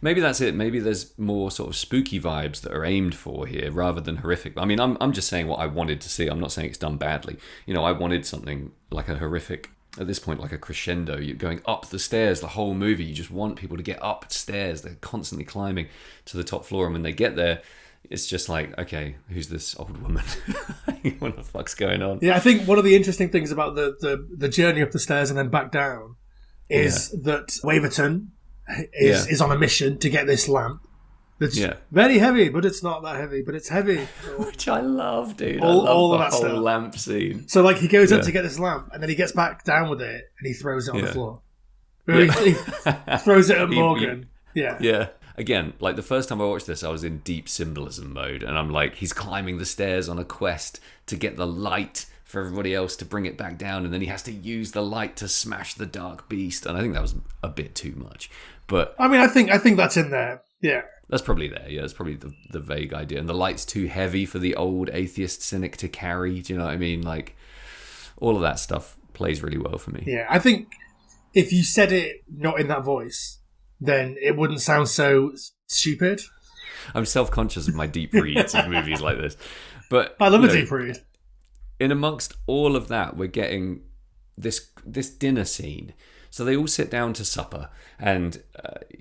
Maybe that's it. Maybe there's more sort of spooky vibes that are aimed for here rather than horrific. I mean, I'm just saying what I wanted to see. I'm not saying it's done badly. I wanted something like a horrific, at this point, like a crescendo. You're going up the stairs the whole movie. You just want people to get up stairs. They're constantly climbing to the top floor. And when they get there, it's just like, okay, who's this old woman? What the fuck's going on? Yeah, I think one of the interesting things about the journey up the stairs and then back down is that Waverton is on a mission to get this lamp that's very heavy, but it's not that heavy, but it's heavy. Which I love, dude. All of that whole stuff. Lamp scene. So, like, he goes up to get this lamp, and then he gets back down with it, and he throws it on the floor. He throws it at Morgan. Yeah. Again, like the first time I watched this, I was in deep symbolism mode, and I'm like, he's climbing the stairs on a quest to get the light for everybody else to bring it back down, and then he has to use the light to smash the dark beast, and I think that was a bit too much. But I mean, I think that's in there. Yeah, that's probably there. Yeah, it's probably the vague idea, and the light's too heavy for the old atheist cynic to carry. Do you know what I mean? Like, all of that stuff plays really well for me. Yeah, I think if you said it not in that voice, then it wouldn't sound so stupid. I'm self-conscious of my deep reads of movies like this. But I love a deep read. In amongst all of that, we're getting this dinner scene. So they all sit down to supper, and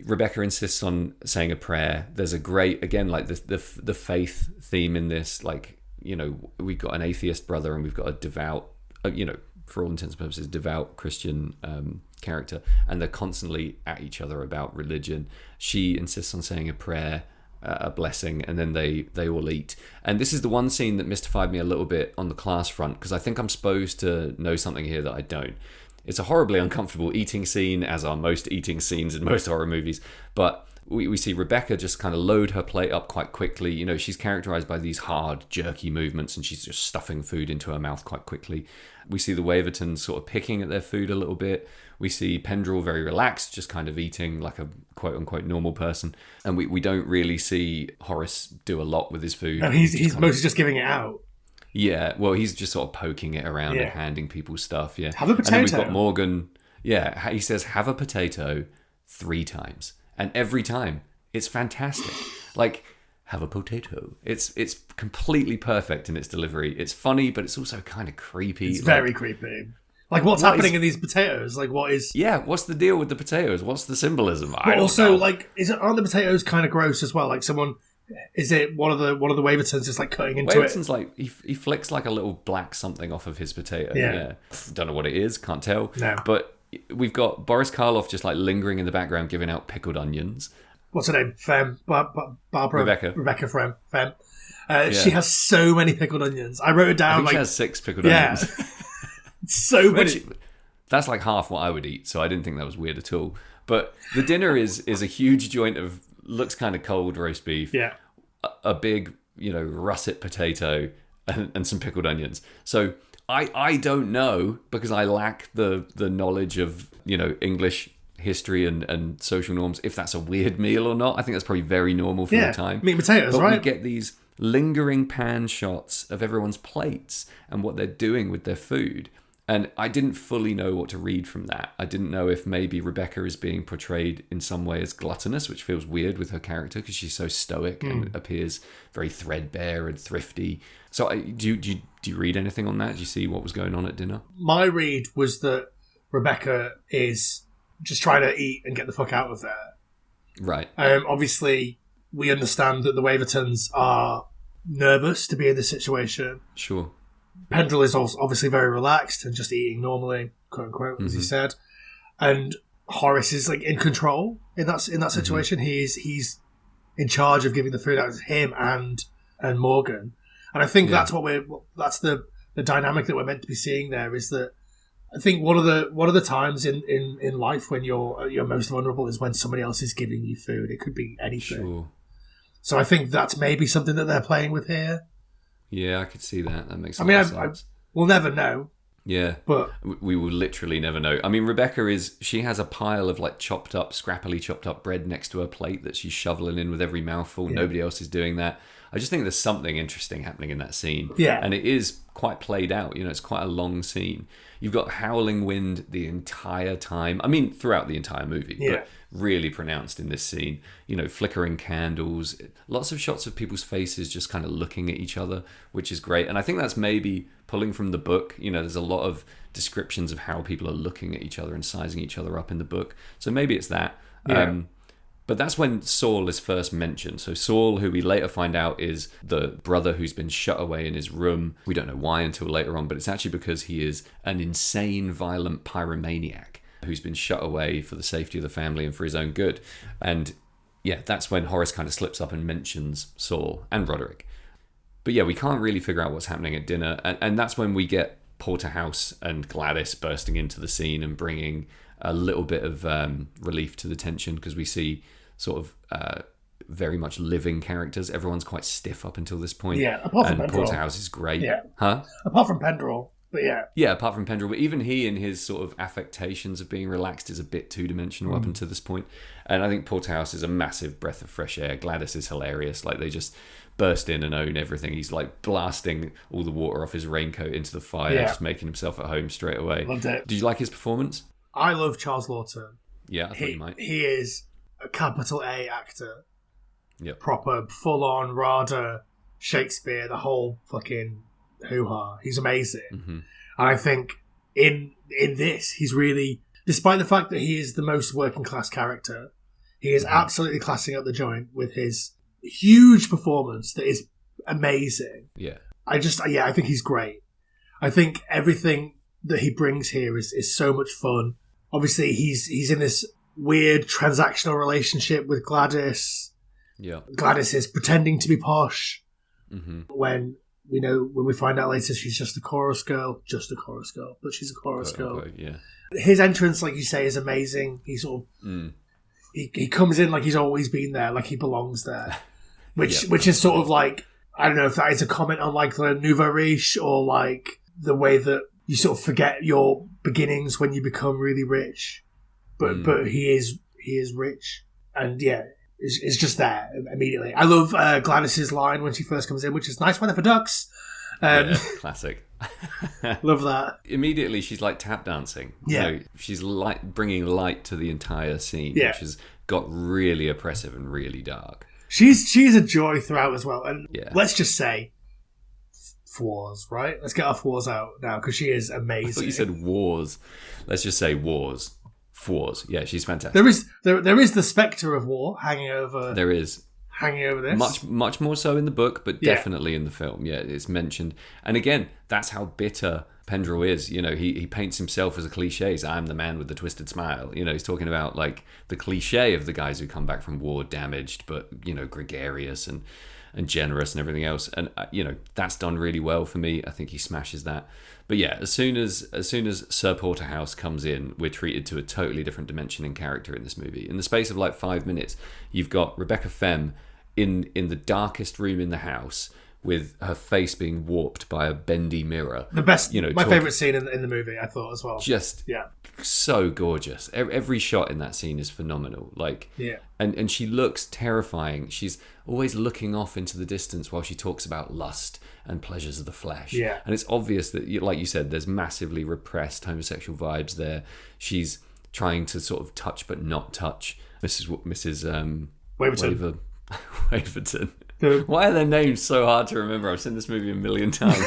Rebecca insists on saying a prayer. There's a great, again, like the faith theme in this. Like, we've got an atheist brother and we've got a devout, for all intents and purposes, devout Christian character, and they're constantly at each other about religion. She insists on saying a prayer, a blessing, and then they all eat. And this is the one scene that mystified me a little bit on the class front, because I think I'm supposed to know something here that I don't. It's a horribly uncomfortable eating scene, as are most eating scenes in most horror movies, but we see Rebecca just kind of load her plate up quite quickly. She's characterized by these hard, jerky movements, and she's just stuffing food into her mouth quite quickly. We see the Wavertons sort of picking at their food a little bit. We see Pendrell very relaxed, just kind of eating like a quote-unquote normal person. And we don't really see Horace do a lot with his food. No, he's mostly just giving it out. Yeah, well, he's just sort of poking it around and handing people stuff, yeah. Have a potato. And then we've got Morgan, he says, have a potato 3 times. And every time, it's fantastic. Like, have a potato. It's completely perfect in its delivery. It's funny, but it's also kind of creepy. It's very creepy. Like, what's happening in these potatoes? Like, what is... Yeah, what's the deal with the potatoes? What's the symbolism? But also, like, aren't the potatoes kind of gross as well? Like, someone... Is it one of the Wavertons just like cutting into Waverton's like he flicks like a little black something off of his potato. Yeah. Don't know what it is, can't tell. No. But we've got Boris Karloff just like lingering in the background giving out pickled onions. What's her name? Fem. Barbara. Rebecca Fem. She has so many pickled onions. I wrote it down. I think she has 6 pickled onions. So many. That's like half what I would eat, so I didn't think that was weird at all. But the dinner is a huge joint of looks kind of cold roast beef. Yeah. A big, russet potato and some pickled onions. So I don't know, because I lack the knowledge of, English history and social norms, if that's a weird meal or not. I think that's probably very normal for the time. Meat and potatoes, but right? We get these lingering pan shots of everyone's plates and what they're doing with their food. And I didn't fully know what to read from that. I didn't know if maybe Rebecca is being portrayed in some way as gluttonous, which feels weird with her character because she's so stoic and appears very threadbare and thrifty. So do you read anything on that? Do you see what was going on at dinner? My read was that Rebecca is just trying to eat and get the fuck out of there. Right. Obviously, we understand that the Wavertons are nervous to be in this situation. Sure. Pendrell is also obviously very relaxed and just eating normally, quote unquote, as he said. And Horace is like in control in that situation. He's in charge of giving the food out to him and Morgan. And I think that's that's the dynamic that we're meant to be seeing there. Is that I think one of the times in life when you're most vulnerable is when somebody else is giving you food. It could be anything. Sure. So I think that's maybe something that they're playing with here. Yeah, I could see that. That makes sense. We'll never know. Yeah, but we will literally never know. I mean, Rebecca she has a pile of like scrappily chopped up bread next to her plate that she's shoveling in with every mouthful. Yeah. Nobody else is doing that. I just think there's something interesting happening in that scene. Yeah. And it is quite played out. It's quite a long scene. You've got howling wind the entire time. I mean, throughout the entire movie, but really pronounced in this scene. Flickering candles, lots of shots of people's faces just kind of looking at each other, which is great. And I think that's maybe pulling from the book. There's a lot of descriptions of how people are looking at each other and sizing each other up in the book. So maybe it's that. Yeah. But that's when Saul is first mentioned. So Saul, who we later find out is the brother who's been shut away in his room. We don't know why until later on, but it's actually because he is an insane, violent pyromaniac who's been shut away for the safety of the family and for his own good. And yeah, that's when Horace kind of slips up and mentions Saul and Roderick. But yeah, we can't really figure out what's happening at dinner. And that's when we get Porterhouse and Gladys bursting into the scene and bringing a little bit of relief to the tension, because we see sort of very much living characters. Everyone's quite stiff up until this point. Yeah, apart from Pendrell. Porterhouse is great. Yeah. Huh? Apart from Pendrell, but yeah. Yeah, apart from Pendrell. But even he in his sort of affectations of being relaxed is a bit two-dimensional up until this point. And I think Porterhouse is a massive breath of fresh air. Gladys is hilarious. Like, they just burst in and own everything. He's like blasting all the water off his raincoat into the fire, just making himself at home straight away. Loved it. Did you like his performance? I love Charles Lawton. Yeah, I thought you might. He is a capital A actor. Yep. Proper, full-on, RADA, Shakespeare, the whole fucking hoo-ha. He's amazing. Mm-hmm. And I think in this, he's really, despite the fact that he is the most working-class character, he is absolutely classing up the joint with his huge performance that is amazing. Yeah. I think he's great. I think everything that he brings here is so much fun. Obviously, he's in this weird transactional relationship with Gladys. Yeah. Gladys is pretending to be posh. Mm-hmm. When we find out later she's just a chorus girl, but she's a chorus girl. Yeah. His entrance, like you say, is amazing. He sort of he comes in like he's always been there, like he belongs there, which is sort of like, I don't know if that is a comment on like the nouveau riche or like the way that you sort of forget your beginnings when you become really rich, but he is rich, and it's just there immediately. I love Gladys's line when she first comes in, which is "nice weather for ducks," Classic. Love that. Immediately, she's like tap dancing. Yeah. You know, she's bringing light to the entire scene, which has got really oppressive and really dark. She's a joy throughout as well. And let's just say, Phwoars, right? Let's get our Phwoars out now because she is amazing. I thought you said wars. Let's just say wars. Phwoars. Yeah, she's fantastic. There is the spectre of war hanging over. There is. Hanging over this. Much more so in the book, but definitely in the film. Yeah, it's mentioned. And again, that's how bitter Pendrell is. You know, he paints himself as a cliche. He's, I'm the man with the twisted smile. You know, he's talking about like the cliche of the guys who come back from war damaged, but, you know, gregarious and generous and everything else. And, you know, that's done really well for me. I think he smashes that. But yeah, as soon as Sir Porterhouse comes in, we're treated to a totally different dimension and character in this movie. In the space of like 5 minutes, you've got Rebecca Femme in the darkest room in the house with her face being warped by a bendy mirror. The best, you know, my favourite scene in the movie, I thought as well. Just so gorgeous. Every shot in that scene is phenomenal. Like, and she looks terrifying. She's always looking off into the distance while she talks about lust and pleasures of the flesh. Yeah. And it's obvious that, like you said, there's massively repressed homosexual vibes there. She's trying to sort of touch but not touch Mrs. Waverton. Waverton. Why are their names so hard to remember? I've seen this movie a million times.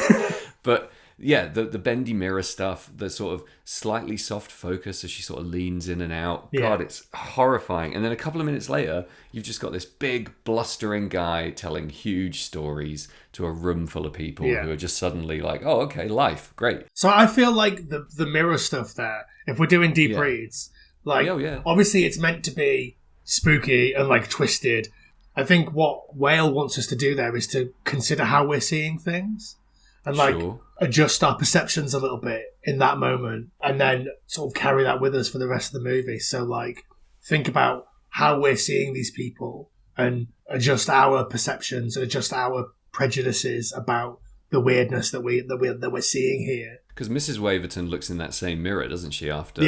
But yeah, the bendy mirror stuff, the sort of slightly soft focus as she sort of leans in and out. Yeah. God, it's horrifying. And then a couple of minutes later, you've just got this big, blustering guy telling huge stories to a room full of people who are just suddenly like, oh, okay, life, great. So I feel like the mirror stuff there, if we're doing deep reads, like, obviously it's meant to be spooky and like twisted. I think what Whale wants us to do there is to consider how we're seeing things and like adjust our perceptions a little bit in that moment and then sort of carry that with us for the rest of the movie. So like think about how we're seeing these people and adjust our perceptions, adjust our prejudices about the weirdness that we're seeing here. Because Mrs. Waverton looks in that same mirror, doesn't she, after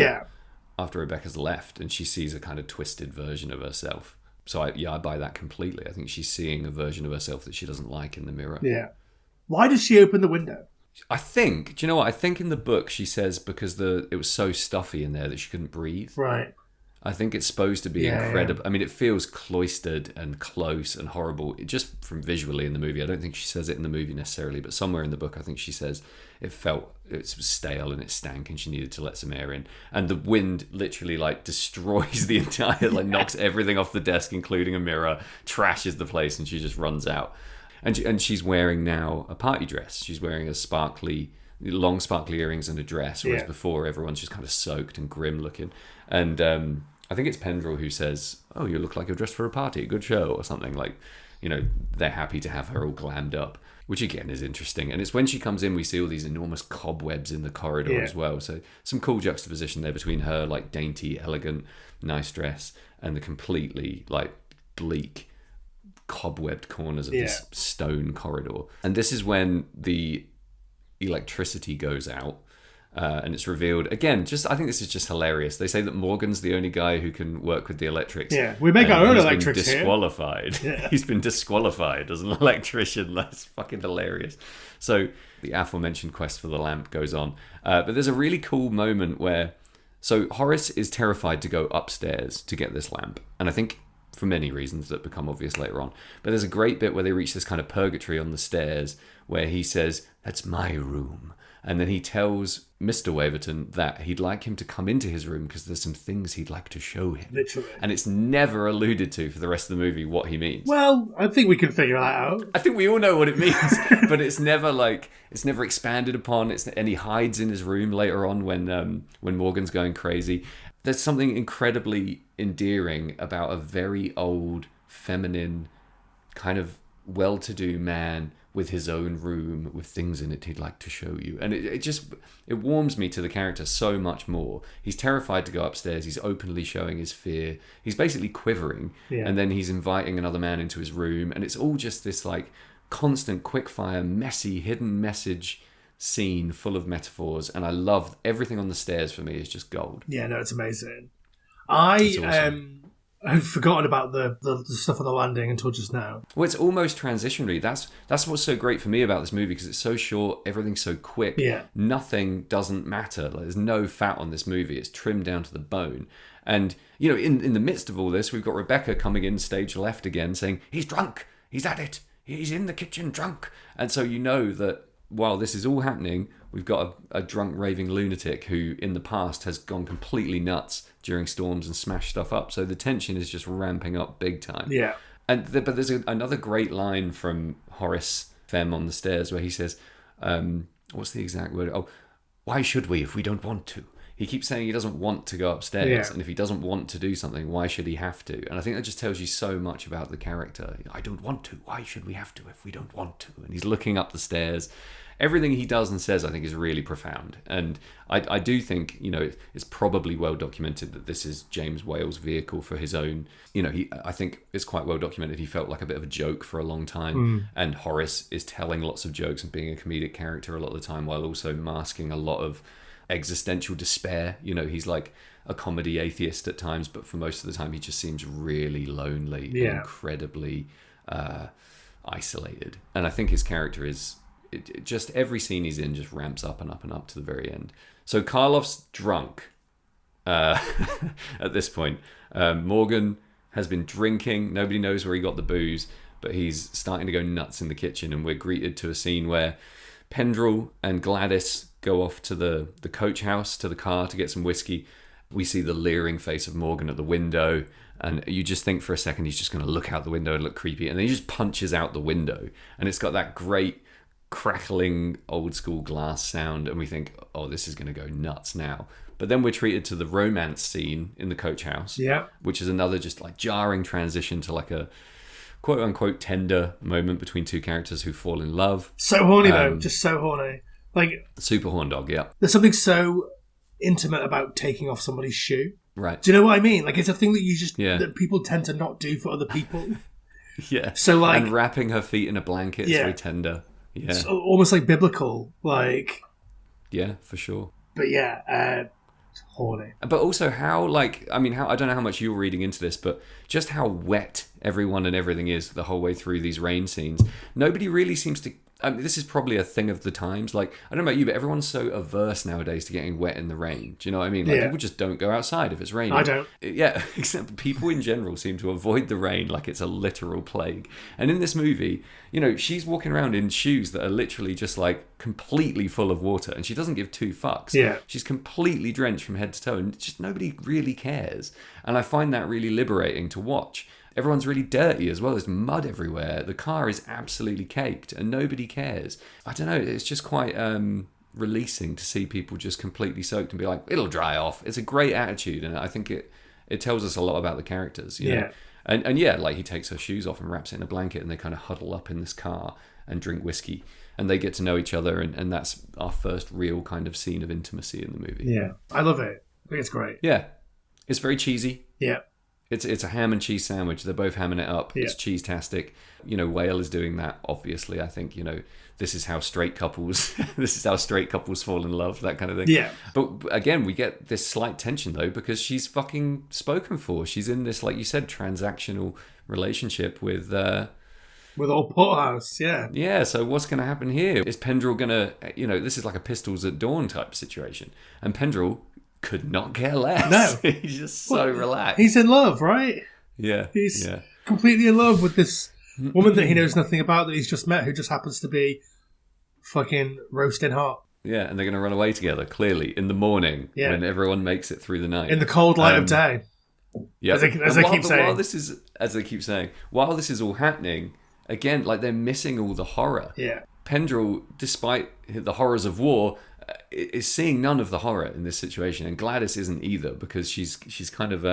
Rebecca's left, and she sees a kind of twisted version of herself. So I buy that completely. I think she's seeing a version of herself that she doesn't like in the mirror. Yeah. Why does she open the window? I think, do you know what? I think in the book she says because it was so stuffy in there that she couldn't breathe. Right. I think it's supposed to be incredible. Yeah. I mean, it feels cloistered and close and horrible, just from visually in the movie. I don't think she says it in the movie necessarily, but somewhere in the book I think she says it was stale and it stank and she needed to let some air in. And the wind literally like destroys the entire, like knocks everything off the desk, including a mirror, trashes the place, and she just runs out. And she's wearing now a party dress. She's wearing long sparkly earrings and a dress, whereas before everyone's just kind of soaked and grim looking. And I think it's Pendrell who says, oh, you look like you're dressed for a party, good show, or something. Like, you know, they're happy to have her all glammed up, which again is interesting. And it's when she comes in, we see all these enormous cobwebs in the corridor as well. So some cool juxtaposition there between her like dainty, elegant, nice dress and the completely like bleak, cobwebbed corners of this stone corridor. And this is when the electricity goes out. And it's revealed again. I think this is just hilarious. They say that Morgan's the only guy who can work with the electrics. Yeah, we make our own electrics. He's been disqualified. Yeah. He's been disqualified as an electrician. That's fucking hilarious. So the aforementioned quest for the lamp goes on, but there's a really cool moment where Horace is terrified to go upstairs to get this lamp, and I think for many reasons that become obvious later on. But there's a great bit where they reach this kind of purgatory on the stairs where he says, "That's my room." And then he tells Mr. Waverton that he'd like him to come into his room because there's some things he'd like to show him. Literally. And it's never alluded to for the rest of the movie what he means. Well, I think we can figure that out. I think we all know what it means, but it's never expanded upon. And he hides in his room later on when Morgan's going crazy. There's something incredibly endearing about a very old, feminine, kind of well-to-do man with his own room with things in it he'd like to show you. And it warms me to the character so much more. He's terrified to go upstairs. He's openly showing his fear. He's basically quivering. Yeah. And then he's inviting another man into his room. And it's all just this like constant, quickfire, messy, hidden message scene full of metaphors. And I love everything on the stairs. For me is just gold. Yeah, no, it's amazing. I I'd forgotten about the stuff on the landing until just now. Well, it's almost transitionary. That's what's so great for me about this movie, because it's so short, everything's so quick. Yeah. Nothing doesn't matter. Like, there's no fat on this movie. It's trimmed down to the bone. And, you know, in the midst of all this, we've got Rebecca coming in stage left again saying, he's drunk. He's at it. He's in the kitchen drunk. And so you know that while this is all happening, we've got a drunk raving lunatic who in the past has gone completely nuts during storms and smashed stuff up. So the tension is just ramping up big time. Yeah. But there's another great line from Horace Fem on the stairs where he says, what's the exact word? Oh, why should we if we don't want to? He keeps saying he doesn't want to go upstairs. Yeah. And if he doesn't want to do something, why should he have to? And I think that just tells you so much about the character. I don't want to. Why should we have to if we don't want to? And he's looking up the stairs. Everything he does and says, I think, is really profound. And I do think, you know, it's probably well documented that this is James Whale's vehicle for his own. You know, I think it's quite well documented he felt like a bit of a joke for a long time. And Horace is telling lots of jokes and being a comedic character a lot of the time, while also masking a lot of existential despair. You know, he's like a comedy atheist at times, but for most of the time he just seems really lonely, incredibly isolated. And I think his character is... just every scene he's in just ramps up and up and up to the very end. So Karloff's drunk at this point. Morgan has been drinking. Nobody knows where he got the booze, but he's starting to go nuts in the kitchen, and we're greeted to a scene where Pendrell and Gladys go off to the coach house, to the car, to get some whiskey. We see the leering face of Morgan at the window, and you just think for a second he's just going to look out the window and look creepy, and then he just punches out the window, and it's got that great crackling old school glass sound, and we think, oh, this is going to go nuts now. But then we're treated to the romance scene in the coach house, which is another just like jarring transition to like a quote unquote tender moment between two characters who fall in love. So horny though, just so horny. Like super horn dog, yeah. There's something so intimate about taking off somebody's shoe. Right. Do you know what I mean? Like, it's a thing that you just that people tend to not do for other people. Yeah. So like, and wrapping her feet in a blanket is very tender. Yeah. It's almost like biblical, like. Yeah, for sure. But yeah, horny. But also how, like, I mean, how I don't know how much you're reading into this, but just how wet everyone and everything is the whole way through these rain scenes. Nobody really seems to. I mean, this is probably a thing of the times. Like, I don't know about you, but everyone's so averse nowadays to getting wet in the rain. Do you know what I mean? Like, people just don't go outside if it's raining. I don't. Yeah, except people in general seem to avoid the rain like it's a literal plague. And in this movie, you know, she's walking around in shoes that are literally just like completely full of water, and she doesn't give two fucks. Yeah. She's completely drenched from head to toe, and just nobody really cares. And I find that really liberating to watch. Everyone's really dirty as well. There's mud everywhere. The car is absolutely caked and nobody cares. I don't know. It's just quite releasing to see people just completely soaked and be like, it'll dry off. It's a great attitude. And I think it tells us a lot about the characters. You know? And yeah, like he takes her shoes off and wraps it in a blanket, and they kind of huddle up in this car and drink whiskey. And they get to know each other. And that's our first real kind of scene of intimacy in the movie. Yeah. I love it. I think it's great. Yeah. It's very cheesy. Yeah. It's a ham and cheese sandwich. They're both hamming it up. Yeah. It's cheese-tastic. You know, Whale is doing that, obviously. I think, you know, this is how straight couples fall in love, that kind of thing. Yeah. But again, we get this slight tension, though, because she's fucking spoken for. She's in this, like you said, transactional relationship with old Porthouse, yeah. Yeah, so what's going to happen here? Is Pendrell going to, you know, this is like a Pistols at Dawn type situation. And Pendrell could not care less. No. He's just so relaxed. He's in love, right? Yeah. He's completely in love with this woman that he knows nothing about, that he's just met, who just happens to be fucking roasting hot. Yeah, and they're going to run away together, clearly, in the morning, when everyone makes it through the night. In the cold light of day. Yeah. As they keep saying. As they keep saying, while this is all happening, again, like they're missing all the horror. Yeah. Pendrell, despite the horrors of war, is seeing none of the horror in this situation, and Gladys isn't either, because she's kind of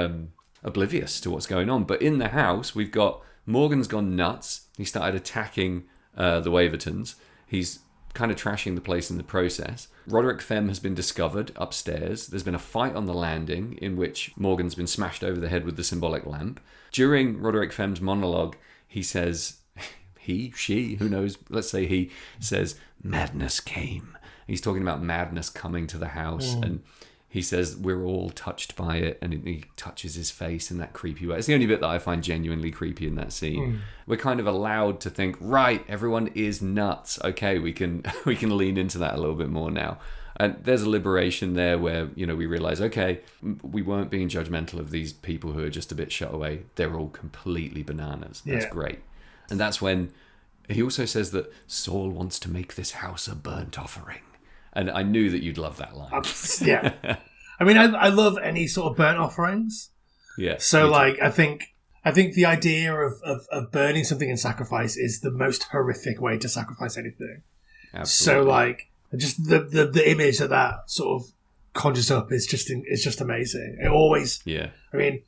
oblivious to what's going on. But in the house, we've got Morgan's gone nuts. He started attacking the Wavertons. He's kind of trashing the place in the process. Roderick Fem has been discovered upstairs. There's been a fight on the landing in which Morgan's been smashed over the head with the symbolic lamp. During Roderick Fem's monologue, he says, she, who knows, let's say he says, madness came. He's talking about madness coming to the house, and he says we're all touched by it, and he touches his face in that creepy way. It's the only bit that I find genuinely creepy in that scene. We're kind of allowed to think, right, everyone is nuts. Okay, we can lean into that a little bit more now. And there's a liberation there where, we realize, okay, we weren't being judgmental of these people who are just a bit shut away. They're all completely bananas. That's great. And that's when he also says that Saul wants to make this house a burnt offering. And I knew that you'd love that line. Yeah. I mean, I love any sort of burnt offerings. Yeah. So, I think the idea of burning something in sacrifice is the most horrific way to sacrifice anything. Absolutely. So, just the image that sort of conjures up is just amazing. It always. Yeah. I mean,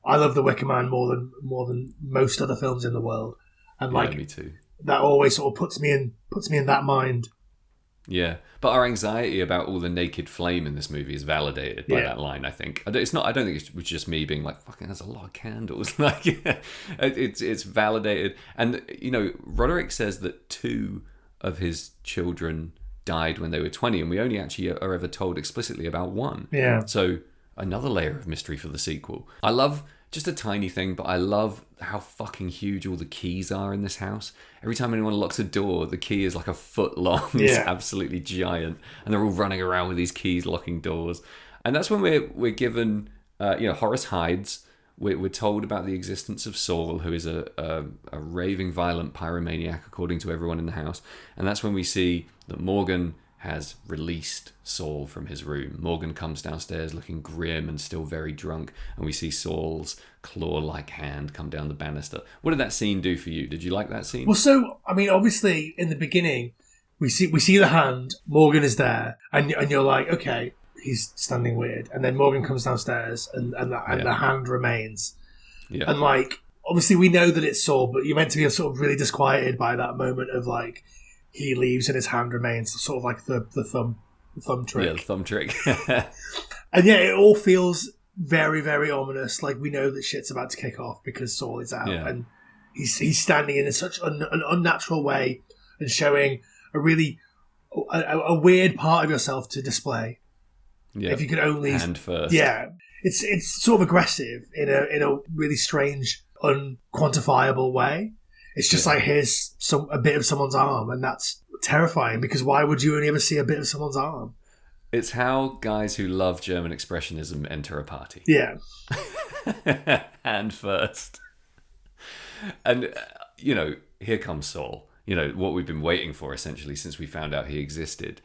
I love The Wicker Man more than most other films in the world, and me too. That always sort of puts me in that mind. Yeah, but our anxiety about all the naked flame in this movie is validated by that line. I think I don't think it was just me being like, "Fucking, that's a lot of candles." It's validated, and Roderick says that 2 of his children died when they were 20, and we only actually are ever told explicitly about 1. Yeah. So another layer of mystery for the sequel. I love just a tiny thing, but I love how fucking huge all the keys are in this house. Every time anyone locks a door, the key is like a foot long. It's absolutely giant, and they're all running around with these keys locking doors. And that's when we're given, Horace hides. We're told about the existence of Saul, who is a raving, violent pyromaniac, according to everyone in the house. And that's when we see that Morgan has released Saul from his room. Morgan comes downstairs looking grim and still very drunk, and we see Saul's claw-like hand come down the banister. What did that scene do for you? Did you like that scene? Well, so, I mean, obviously, in the beginning, we see the hand, Morgan is there, and you're like, okay, he's standing weird. And then Morgan comes downstairs, and the hand remains. Yeah. And, obviously we know that it's Saul, but you're meant to be sort of really disquieted by that moment of, he leaves and his hand remains, sort of like the thumb trick. Yeah, the thumb trick. And it all feels very, very ominous. We know that shit's about to kick off because Saul is out, and he's standing in such an unnatural way and showing a really a weird part of yourself to display. Yeah, if you could only hand first. Yeah, it's sort of aggressive in a really strange, unquantifiable way. It's just here's a bit of someone's arm, and that's terrifying because why would you only ever see a bit of someone's arm? It's how guys who love German expressionism enter a party. Yeah. Hand first. And, here comes Saul. What we've been waiting for, essentially, since we found out he existed.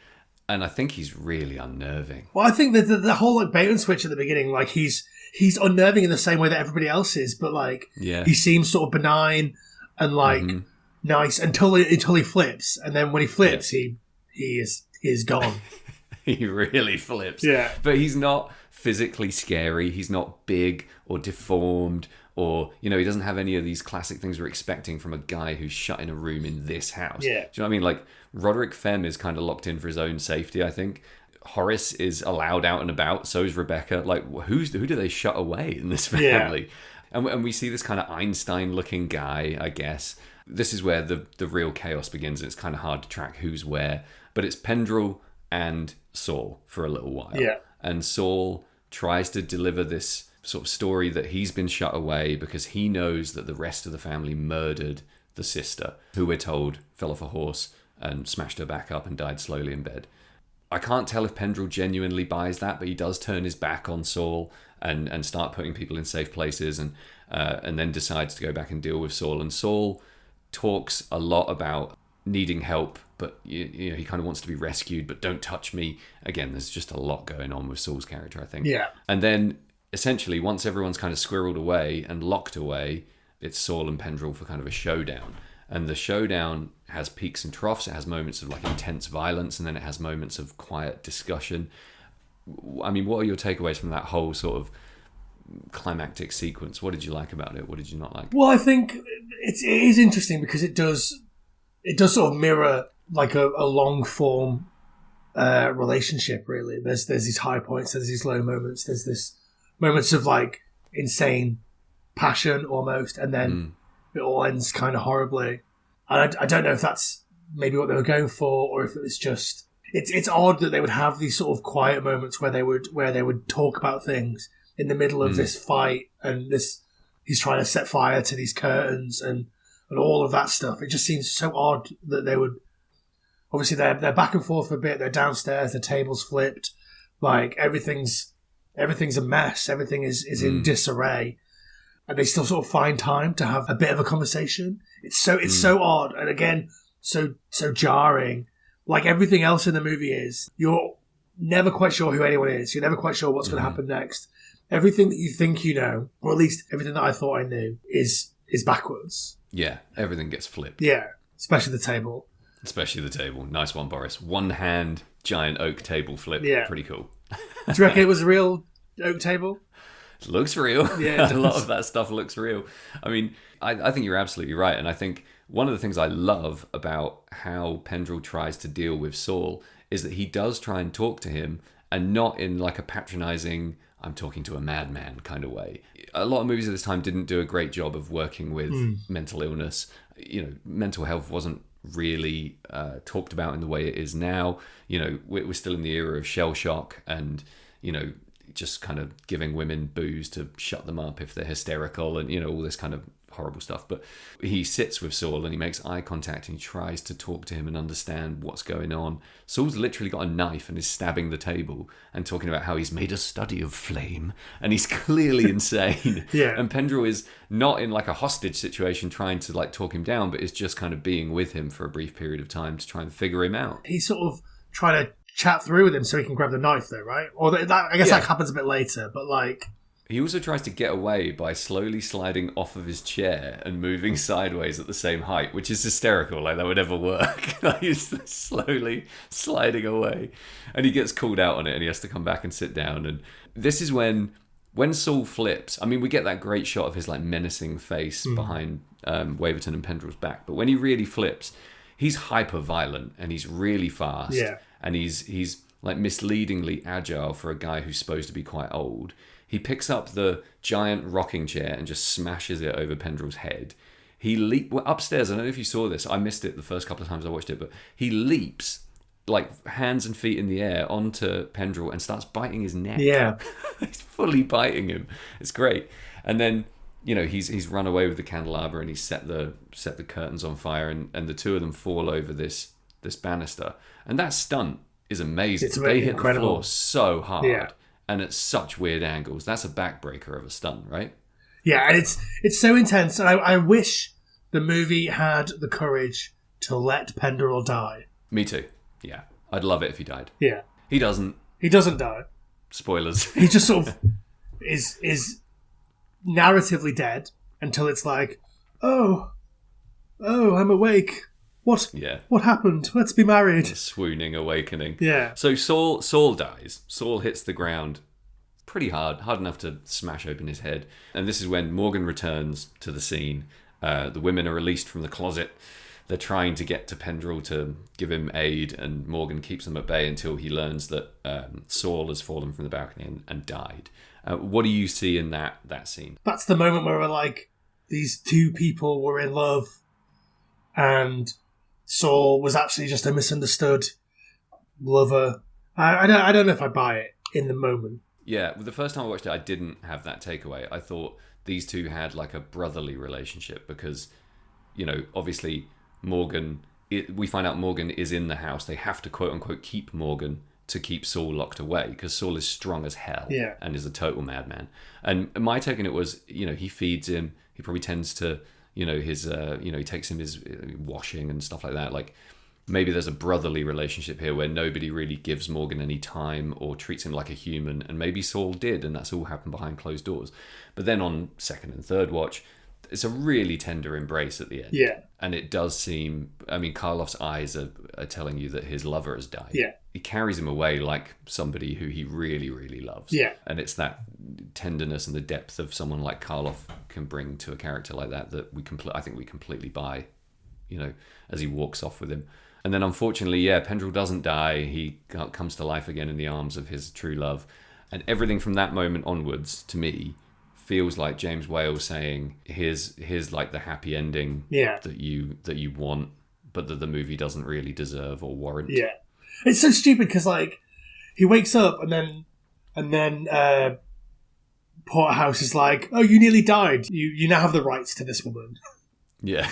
And I think he's really unnerving. Well, I think that the whole bait and switch at the beginning, he's unnerving in the same way that everybody else is, but he seems sort of benign and nice until he flips, and then when he flips, he is gone. He really flips. Yeah, but he's not physically scary. He's not big or deformed, or he doesn't have any of these classic things we're expecting from a guy who's shut in a room in this house. Yeah, do you know what I mean? Roderick Femme is kind of locked in for his own safety, I think. Horace is allowed out and about. So is Rebecca. Who do they shut away in this family? Yeah. And we see this kind of Einstein-looking guy, I guess. This is where the real chaos begins. It's kind of hard to track who's where. But it's Pendrell and Saul for a little while. Yeah. And Saul tries to deliver this sort of story that he's been shut away because he knows that the rest of the family murdered the sister, who we're told fell off a horse and smashed her back up and died slowly in bed. I can't tell if Pendrell genuinely buys that, but he does turn his back on Saul and start putting people in safe places and then decides to go back and deal with Saul. And Saul talks a lot about needing help, but he kind of wants to be rescued, but don't touch me. Again, there's just a lot going on with Saul's character, I think. Yeah. And then essentially, once everyone's kind of squirreled away and locked away, it's Saul and Pendrell for kind of a showdown. And the showdown has peaks and troughs. It has moments of intense violence, and then it has moments of quiet discussion. I mean, what are your takeaways from that whole sort of climactic sequence? What did you like about it? What did you not like? Well, I think it is interesting because it does sort of mirror a long form relationship. Really, there's these high points, there's these low moments, there's this moments of insane passion almost, and then it all ends kind of horribly. And I don't know if that's maybe what they were going for, or if it was just It's odd that they would have these sort of quiet moments where they would talk about things in the middle of this fight, and he's trying to set fire to these curtains and all of that stuff. It just seems so odd that they would. Obviously, they're back and forth for a bit. They're downstairs. The table's flipped. Like everything's a mess. Everything is in disarray, and they still sort of find time to have a bit of a conversation. It's so odd, and again, so jarring. Like everything else in the movie is, you're never quite sure who anyone is. You're never quite sure what's going to happen next. Everything that you think you know, or at least everything that I thought I knew, is backwards. Yeah, everything gets flipped. Yeah, especially the table. Especially the table. Nice one, Boris. One hand, giant oak table flip. Yeah. Pretty cool. Do you reckon it was a real oak table? It looks real. Yeah, a lot of that stuff looks real. I mean, I think you're absolutely right. And I think one of the things I love about how Pendrell tries to deal with Saul is that he does try and talk to him, and not in like a patronizing, I'm talking to a madman kind of way. A lot of movies at this time didn't do a great job of working with mental illness. Mental health wasn't really talked about in the way it is now. We're still in the era of shell shock and, just kind of giving women booze to shut them up if they're hysterical and, all this kind of horrible stuff. But he sits with Saul and he makes eye contact and he tries to talk to him and understand what's going on. Saul's literally got a knife and is stabbing the table and talking about how he's made a study of flame and he's clearly insane. Yeah. And Pendrell is not in like a hostage situation trying to like talk him down, but is just kind of being with him for a brief period of time to try and figure him out. He's sort of trying to chat through with him so he can grab the knife though, right? Or that happens a bit later, but like... He also tries to get away by slowly sliding off of his chair and moving sideways at the same height, which is hysterical. Like, that would never work. Like, he's slowly sliding away. And he gets called out on it and he has to come back and sit down. And this is when Saul flips. I mean, we get that great shot of his, like, menacing face behind Waverton and Pendrell's back. But when he really flips, he's hyper-violent and he's really fast. Yeah. And he's like, misleadingly agile for a guy who's supposed to be quite old. He picks up the giant rocking chair and just smashes it over Pendrell's head. He leaps upstairs. I don't know if you saw this. I missed it the first couple of times I watched it, but he leaps like hands and feet in the air onto Pendrell and starts biting his neck. Yeah, he's fully biting him. It's great. And then he's run away with the candelabra and he's set the curtains on fire and the two of them fall over this banister. And that stunt is amazing. It's really incredible. The floor so hard. Yeah. And at such weird angles. That's a backbreaker of a stunt, right? Yeah, and it's so intense. And I wish the movie had the courage to let Pendrell die. Me too. Yeah. I'd love it if he died. Yeah. He doesn't. He doesn't die. Spoilers. He just sort of is narratively dead until it's like, oh, I'm awake. What? Yeah. What happened? Let's be married. A swooning awakening. Yeah. So Saul dies. Saul hits the ground pretty hard enough to smash open his head. And this is when Morgan returns to the scene. The women are released from the closet. They're trying to get to Pendrell to give him aid, and Morgan keeps them at bay until he learns that Saul has fallen from the balcony and died. What do you see in that scene? That's the moment where we're like, these two people were in love, and Saul was actually just a misunderstood lover. I don't know if I buy it in the moment. Yeah, well, the first time I watched it, I didn't have that takeaway. I thought these two had like a brotherly relationship because, obviously Morgan, we find out Morgan is in the house. They have to quote unquote keep Morgan to keep Saul locked away because Saul is strong as hell and is a total madman. And my take on it was, he feeds him. He probably tends to, his, he takes him his washing and stuff like that. Like, maybe there's a brotherly relationship here where nobody really gives Morgan any time or treats him like a human, and maybe Saul did, and that's all happened behind closed doors. But then on second and third watch, it's a really tender embrace at the end. Yeah. And it does seem, Karloff's eyes are telling you that his lover has died. Yeah. He carries him away like somebody who he really, really loves. Yeah. And it's that tenderness and the depth of someone like Karloff can bring to a character like that I think we completely buy, as he walks off with him. And then unfortunately, Pendrell doesn't die. He comes to life again in the arms of his true love. And everything from that moment onwards, to me, feels like James Whale saying, here's like the happy ending that you want, but that the movie doesn't really deserve or warrant. Yeah. It's so stupid because like he wakes up and then Porterhouse is like, "Oh, you nearly died. You now have the rights to this woman." Yeah,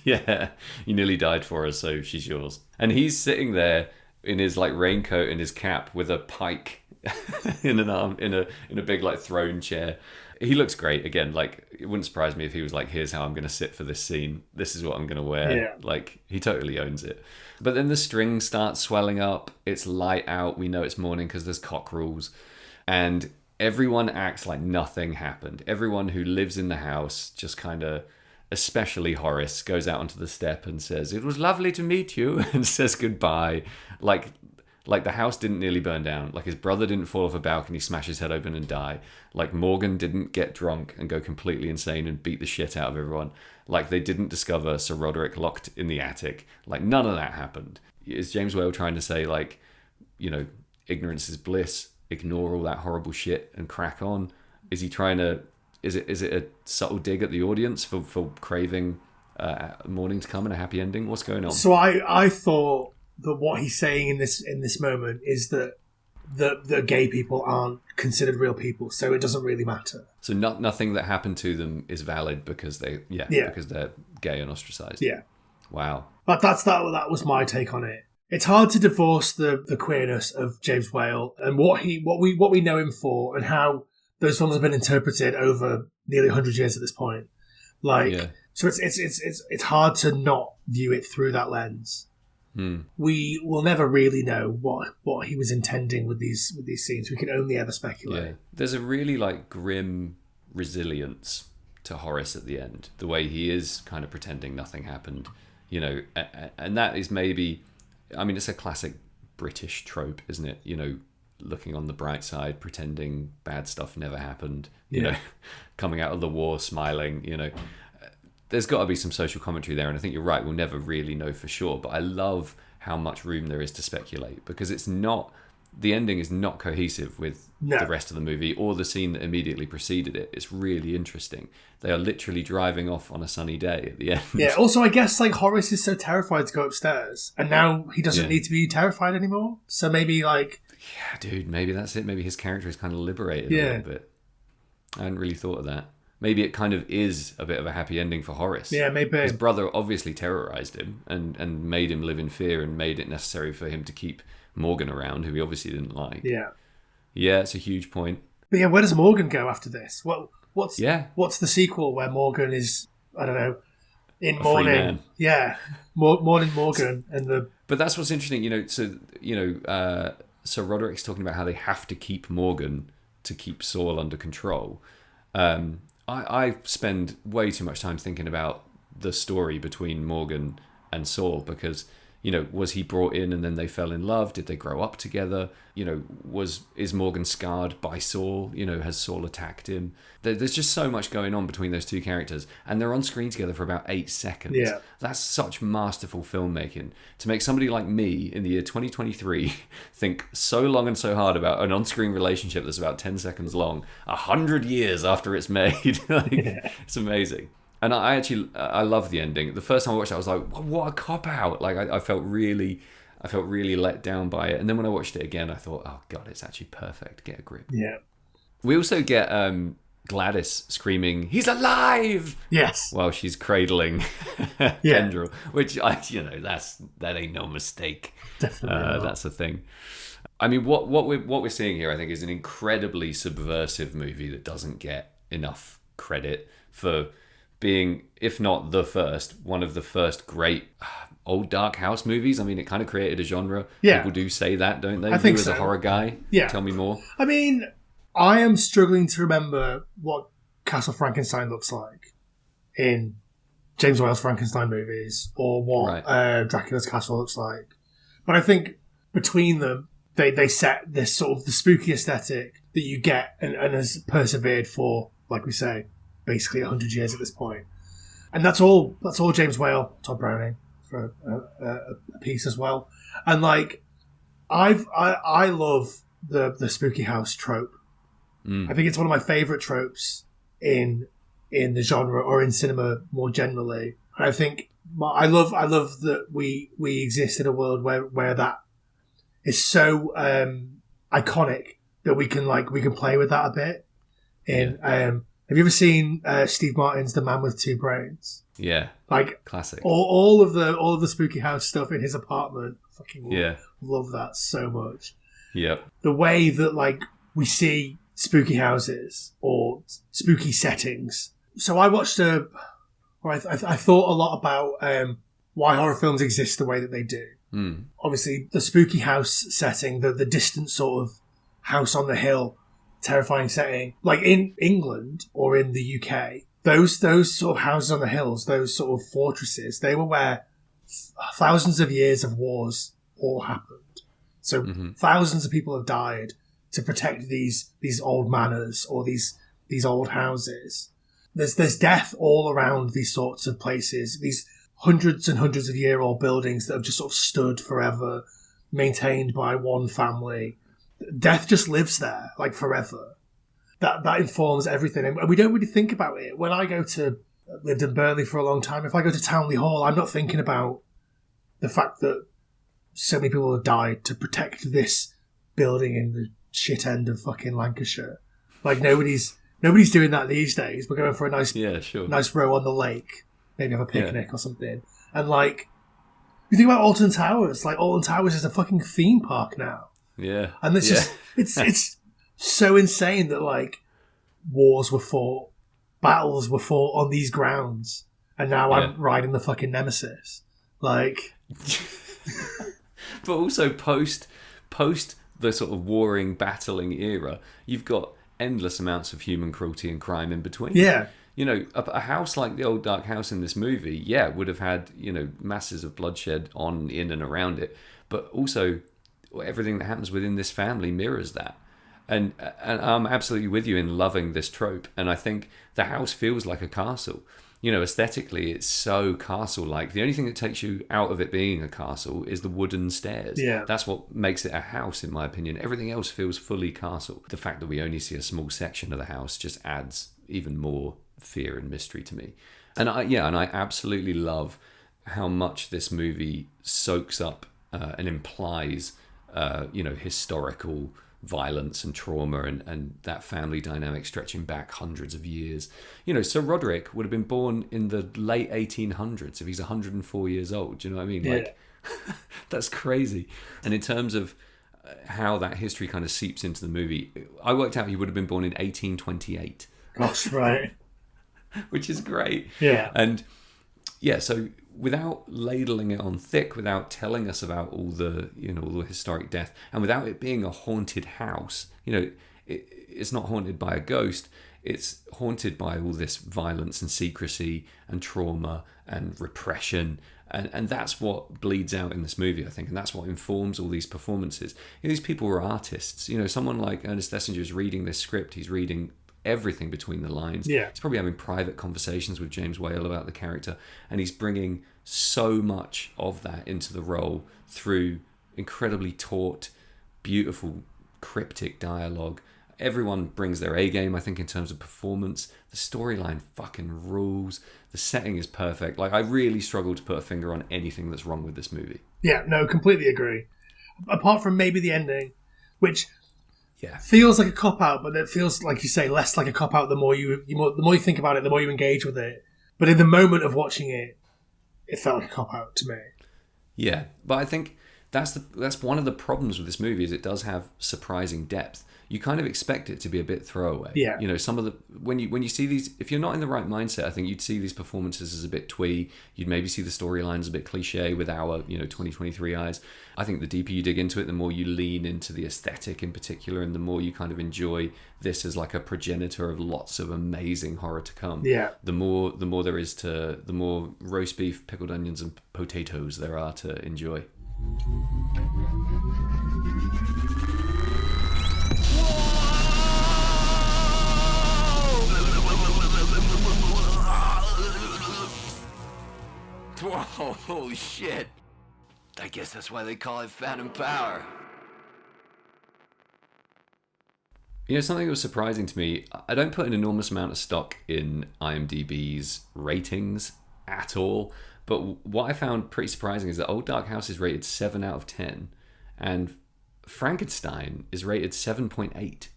yeah. You nearly died for her, so she's yours. And he's sitting there in his like raincoat and his cap with a pike in an arm in a big like throne chair. He looks great. Again, like it wouldn't surprise me if he was like, "Here's how I'm going to sit for this scene. This is what I'm going to wear." Yeah. Like he totally owns it. But then the string starts swelling up. It's light out. We know it's morning because there's cockerels, and everyone acts like nothing happened. Everyone who lives in the house just kind of, especially Horace, goes out onto the step and says, "It was lovely to meet you," and says goodbye. Like the house didn't nearly burn down. Like his brother didn't fall off a balcony, smash his head open and die. Like Morgan didn't get drunk and go completely insane and beat the shit out of everyone. Like they didn't discover Sir Roderick locked in the attic. Like none of that happened. Is James Whale trying to say like, ignorance is bliss, ignore all that horrible shit and crack on? Is he trying to, is it a subtle dig at the audience for craving morning to come and a happy ending? What's going on? So I thought that what he's saying in this moment is that the gay people aren't considered real people, so it doesn't really matter. So nothing that happened to them is valid because because they're gay and ostracized. Yeah. Wow. But that was my take on it. It's hard to divorce the queerness of James Whale and what we know him for and how those films have been interpreted over nearly 100 years at this point. So it's hard to not view it through that lens. We will never really know what he was intending with these scenes. We can only ever speculate. Yeah. There's a really like grim resilience to Horace at the end. The way he is kind of pretending nothing happened, and that is maybe, I mean, it's a classic British trope, isn't it? Looking on the bright side, pretending bad stuff never happened. Coming out of the war smiling. There's got to be some social commentary there, and I think you're right. We'll never really know for sure, but I love how much room there is to speculate because the ending is not cohesive with the rest of the movie or the scene that immediately preceded it. It's really interesting. They are literally driving off on a sunny day at the end. Yeah. Also, I guess like Horace is so terrified to go upstairs, and now he doesn't need to be terrified anymore. So maybe like, yeah, dude, maybe that's it. Maybe his character is kind of liberated a little bit. I hadn't really thought of that. Maybe it kind of is a bit of a happy ending for Horace. Yeah, maybe. His brother obviously terrorized him and made him live in fear and made it necessary for him to keep Morgan around, who he obviously didn't like. Yeah. Yeah, it's a huge point. But yeah, where does Morgan go after this? What's the sequel where Morgan is, I don't know, in a mourning? Free man. Yeah. Mourning Morgan But that's what's interesting, so Roderick's talking about how they have to keep Morgan to keep Saul under control. I spend way too much time thinking about the story between Morgan and Saul because, was he brought in and then they fell in love? Did they grow up together? Is Morgan scarred by Saul? Has Saul attacked him? There's just so much going on between those two characters, and they're on screen together for about 8 seconds. Yeah. That's such masterful filmmaking. To make somebody like me in the year 2023 think so long and so hard about an on-screen relationship that's about 10 seconds long, 100 years after it's made. It's amazing. And I love the ending. The first time I watched it, I was like, what a cop-out. Like, I felt really let down by it. And then when I watched it again, I thought, oh, God, it's actually perfect. Get a grip. Yeah. We also get Gladys screaming, "He's alive!" Yes. While she's cradling Kendrell, which, that ain't no mistake. Definitely that's the thing. I mean, what we're seeing here, I think, is an incredibly subversive movie that doesn't get enough credit for being, if not the first, one of the first great old dark house movies. I mean, it kind of created a genre. Yeah. People do say that, don't they? I think you as so. a horror guy, tell me more. I mean, I am struggling to remember what Castle Frankenstein looks like in James Whale's Frankenstein movies or what Dracula's Castle looks like. But I think between them, they set this sort of the spooky aesthetic that you get and has persevered for, like we say, basically 100 years at this point. And that's all James Whale, Todd Browning, for a piece as well. And like, I love the spooky house trope. I think it's one of my favourite tropes in the genre or in cinema more generally. And I think I love that we exist in a world where that is so iconic that we can play with that a bit. Have you ever seen Steve Martin's The Man with Two Brains? Yeah, like classic. All of the spooky house stuff in his apartment. Fucking love that so much. Yep. The way that we see spooky houses or spooky settings. So I watched I thought a lot about why horror films exist the way that they do. Obviously, the spooky house setting, the distant sort of house on the hill, terrifying setting, like in England or in the UK, those sort of houses on the hills, those sort of fortresses, they were where thousands of years of wars all happened. So thousands of people have died to protect these old manors or these old houses. There's death all around these sorts of places, these hundreds and hundreds of year old buildings that have just sort of stood forever, maintained by one family. Death just lives there, forever. That informs everything. And we don't really think about it. When I lived in Burnley for a long time, if I go to Townley Hall, I'm not thinking about the fact that so many people have died to protect this building in the shit end of fucking Lancashire. Nobody's doing that these days. We're going for a nice row on the lake, maybe have a picnic or something. And you think about Alton Towers, Alton Towers is a fucking theme park now. Yeah. And it's just it's so insane that wars were fought, battles were fought on these grounds, and now I'm riding the fucking Nemesis. But also post the sort of warring, battling era, you've got endless amounts of human cruelty and crime in between. Yeah. A house like the old dark house in this movie, would have had, masses of bloodshed in and around it, but also everything that happens within this family mirrors that. And I'm absolutely with you in loving this trope. And I think the house feels like a castle. Aesthetically, it's so castle-like. The only thing that takes you out of it being a castle is the wooden stairs. Yeah. That's what makes it a house, in my opinion. Everything else feels fully castle. The fact that we only see a small section of the house just adds even more fear and mystery to me. And I absolutely love how much this movie soaks up and implies historical violence and trauma and that family dynamic stretching back hundreds of years. Sir Roderick would have been born in the late 1800s if he's 104 years old. Do you know what I mean? Yeah. That's crazy. And in terms of how that history kind of seeps into the movie, I worked out he would have been born in 1828. Gosh, right. Which is great. Yeah. And so without ladling it on thick, without telling us about all the historic death, and without it being a haunted house, it's not haunted by a ghost. It's haunted by all this violence and secrecy and trauma and repression. And that's what bleeds out in this movie, I think. And that's what informs all these performances. These people were artists. Someone like Ernest Thesiger is reading this script. He's reading everything between the lines. Yeah. He's probably having private conversations with James Whale about the character, and he's bringing so much of that into the role through incredibly taut, beautiful, cryptic dialogue. Everyone brings their A game, I think, in terms of performance. The storyline fucking rules. The setting is perfect. I really struggle to put a finger on anything that's wrong with this movie. Yeah, no, completely agree. Apart from maybe the ending, which feels like a cop-out, but it feels, like you say, less like a cop-out the more you think about it, the more you engage with it. But in the moment of watching it, it felt like a cop-out to me. Yeah, but I think that's one of the problems with this movie is it does have surprising depth. You kind of expect it to be a bit throwaway. Yeah. Some of the when you see these, if you're not in the right mindset, I think you'd see these performances as a bit twee. You'd maybe see the storylines a bit cliche with our 2023 eyes. I think the deeper you dig into it, the more you lean into the aesthetic in particular, and the more you kind of enjoy this as like a progenitor of lots of amazing horror to come. Yeah. The more there is the more roast beef, pickled onions, and potatoes there are to enjoy. Whoa, holy shit. I guess that's why they call it Phantom Power. Something that was surprising to me, I don't put an enormous amount of stock in IMDb's ratings at all, but what I found pretty surprising is that Old Dark House is rated 7 out of 10, and Frankenstein is rated 7.8.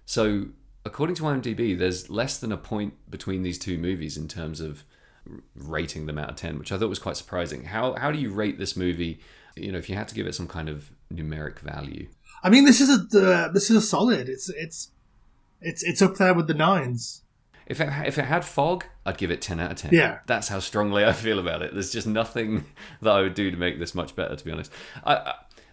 So according to IMDb, there's less than a point between these two movies in terms of rating them out of 10, which I thought was quite surprising. How do you rate this movie, if you had to give it some kind of numeric value? I mean, this is a solid. It's up there with the 9s. If it had fog, I'd give it 10 out of 10. Yeah. That's how strongly I feel about it. There's just nothing that I would do to make this much better, to be honest.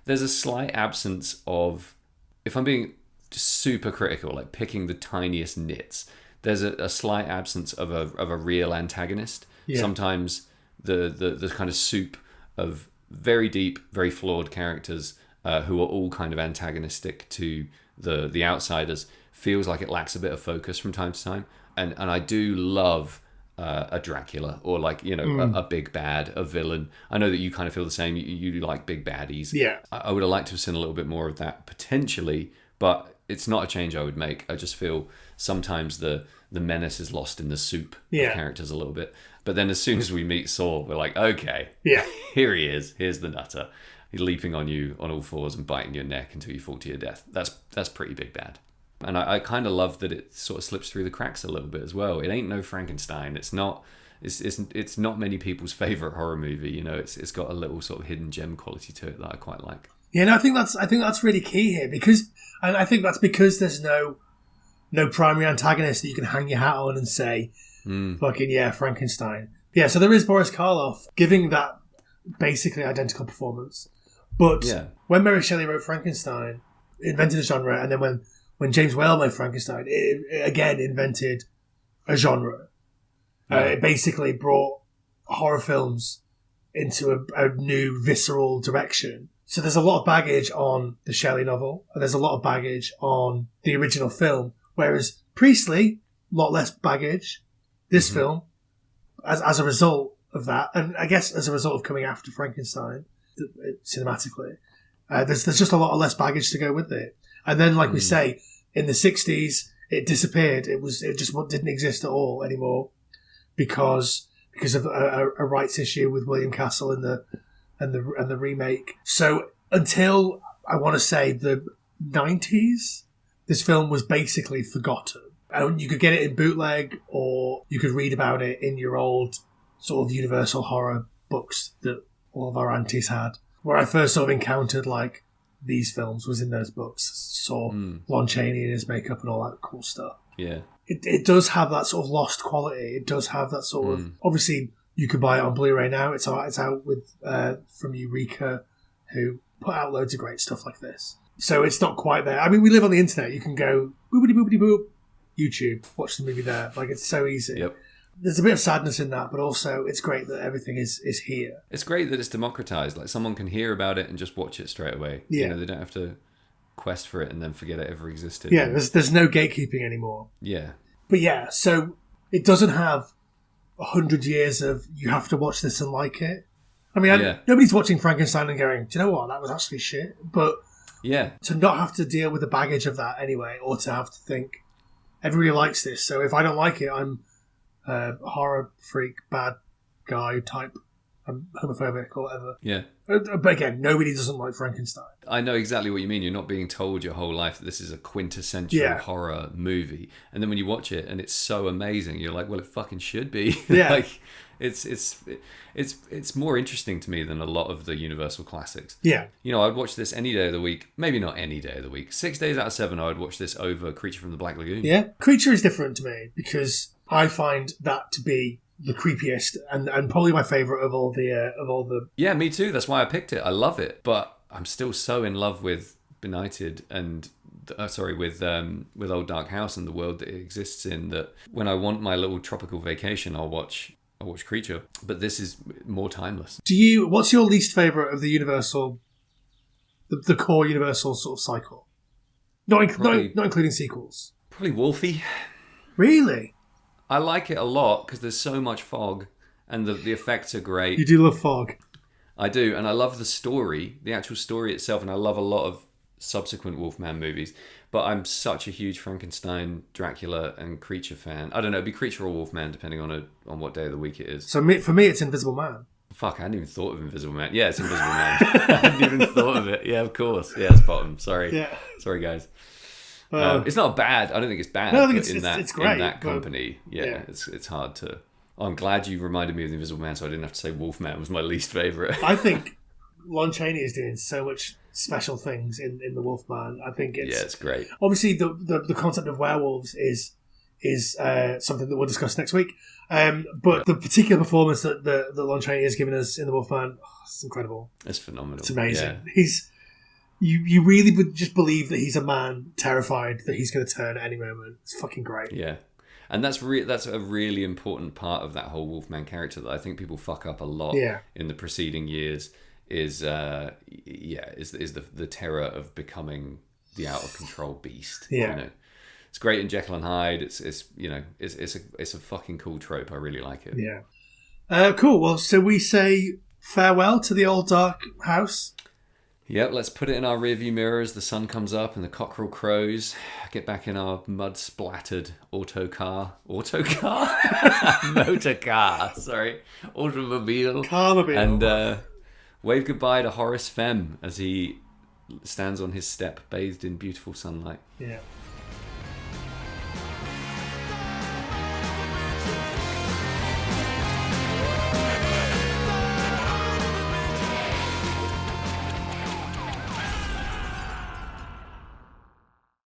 There's a slight absence of, if I'm being super critical, like picking the tiniest nits, there's a slight absence of a real antagonist. Yeah. Sometimes the kind of soup of very deep, very flawed characters who are all kind of antagonistic to the outsiders feels like it lacks a bit of focus from time to time. And I do love a Dracula or a big bad, a villain. I know that you kind of feel the same. You like big baddies. Yeah. I would have liked to have seen a little bit more of that potentially, but it's not a change I would make. I just feel sometimes the menace is lost in the soup of characters a little bit. But then as soon as we meet Saul, we're like, okay, here he is. Here's the nutter. He's leaping on you on all fours and biting your neck until you fall to your death. That's pretty big bad. And I kind of love that it sort of slips through the cracks a little bit as well. It ain't no Frankenstein. It's not many people's favorite horror movie. It's got a little sort of hidden gem quality to it that I quite like. Yeah, no, I think that's really key here because there's no primary antagonist that you can hang your hat on and say, fucking yeah, Frankenstein. Yeah, so there is Boris Karloff giving that basically identical performance. But when Mary Shelley wrote Frankenstein, it invented a genre, and then when James Whale made Frankenstein, it again invented a genre. It basically brought horror films into a new visceral direction. So there's a lot of baggage on the Shelley novel, and there's a lot of baggage on the original film, whereas Priestley, a lot less baggage. This film, as a result of that, and I guess as a result of coming after Frankenstein, cinematically, there's just a lot of less baggage to go with it. And then, like we say, in the 60s, it disappeared. It just didn't exist at all anymore because of a rights issue with William Castle and the remake. So until I want to say the 90s, this film was basically forgotten. And you could get it in bootleg, or you could read about it in your old sort of Universal horror books that all of our aunties had. Where I first sort of encountered these films was in those books. Saw Lon Chaney and his makeup and all that cool stuff. Yeah. It does have that sort of lost quality. It does have that sort of... Obviously, you can buy it on Blu-ray now. It's out with from Eureka, who put out loads of great stuff like this. So it's not quite there. I mean, we live on the internet. You can go boopity-boopity-boop, YouTube, watch the movie there. It's so easy. Yep. There's a bit of sadness in that, but also it's great that everything is here. It's great that it's democratized. Someone can hear about it and just watch it straight away. Yeah. They don't have to quest for it and then forget it ever existed. Yeah, there's no gatekeeping anymore. Yeah. But yeah, so it doesn't have 100 years of you have to watch this and like it. I mean, nobody's watching Frankenstein and going, do you know what, that was actually shit. But to not have to deal with the baggage of that anyway, or to have to think, everybody likes this, so if I don't like it, I'm horror freak, bad guy type. I'm homophobic or whatever. Yeah. But again, nobody doesn't like Frankenstein. I know exactly what you mean. You're not being told your whole life that this is a quintessential horror movie. And then when you watch it and it's so amazing, you're like, well, it fucking should be. Yeah. It's more interesting to me than a lot of the Universal classics. Yeah. I'd watch this any day of the week. Maybe not any day of the week. 6 days out of 7, I would watch this over Creature from the Black Lagoon. Yeah. Creature is different to me because I find that to be the creepiest and probably my favourite of all the. Yeah, me too. That's why I picked it. I love it, but I'm still so in love with Benighted and with Old Dark House and the world that it exists in, that when I want my little tropical vacation, I'll watch Creature. But this is more timeless. What's your least favourite of the Universal, the core Universal sort of cycle? Not including sequels. Probably Wolfie. Really? I like it a lot because there's so much fog and the effects are great. You do love fog. I do, and I love the story, the actual story itself, and I love a lot of subsequent Wolfman movies. But I'm such a huge Frankenstein, Dracula, and Creature fan. I don't know, it'd be Creature or Wolfman depending on what day of the week it is. So for me, it's Invisible Man. Fuck, I hadn't even thought of Invisible Man. Yeah, it's Invisible Man. I hadn't even thought of it. Yeah, of course. Yeah, it's bottom. Sorry. Yeah. Sorry, guys. It's not bad. I don't think it's bad. No, I think it's great. In that company, it's hard to... I'm glad you reminded me of the Invisible Man, so I didn't have to say Wolfman was my least favourite. I think Lon Chaney is doing so much special things in the Wolfman. I think it's great. Obviously, the concept of werewolves is something that we'll discuss next week. But the particular performance that Lon Chaney has given us in the Wolfman, it's incredible. It's phenomenal. It's amazing. Yeah. You really would just believe that he's a man terrified that he's going to turn at any moment. It's fucking great. Yeah. And that's a really important part of that whole Wolfman character that I think people fuck up a lot in the preceding years is the terror of becoming the out of control beast. Yeah. You know? It's great in Jekyll and Hyde. It's a fucking cool trope. I really like it. Yeah. Cool. Well, so we say farewell to the old dark house. Yep, let's put it in our rearview mirror as the sun comes up and the cockerel crows. Get back in our mud-splattered motor car, sorry, automobile. Carmobile. And wave goodbye to Horace Femme as he stands on his step, bathed in beautiful sunlight. Yeah.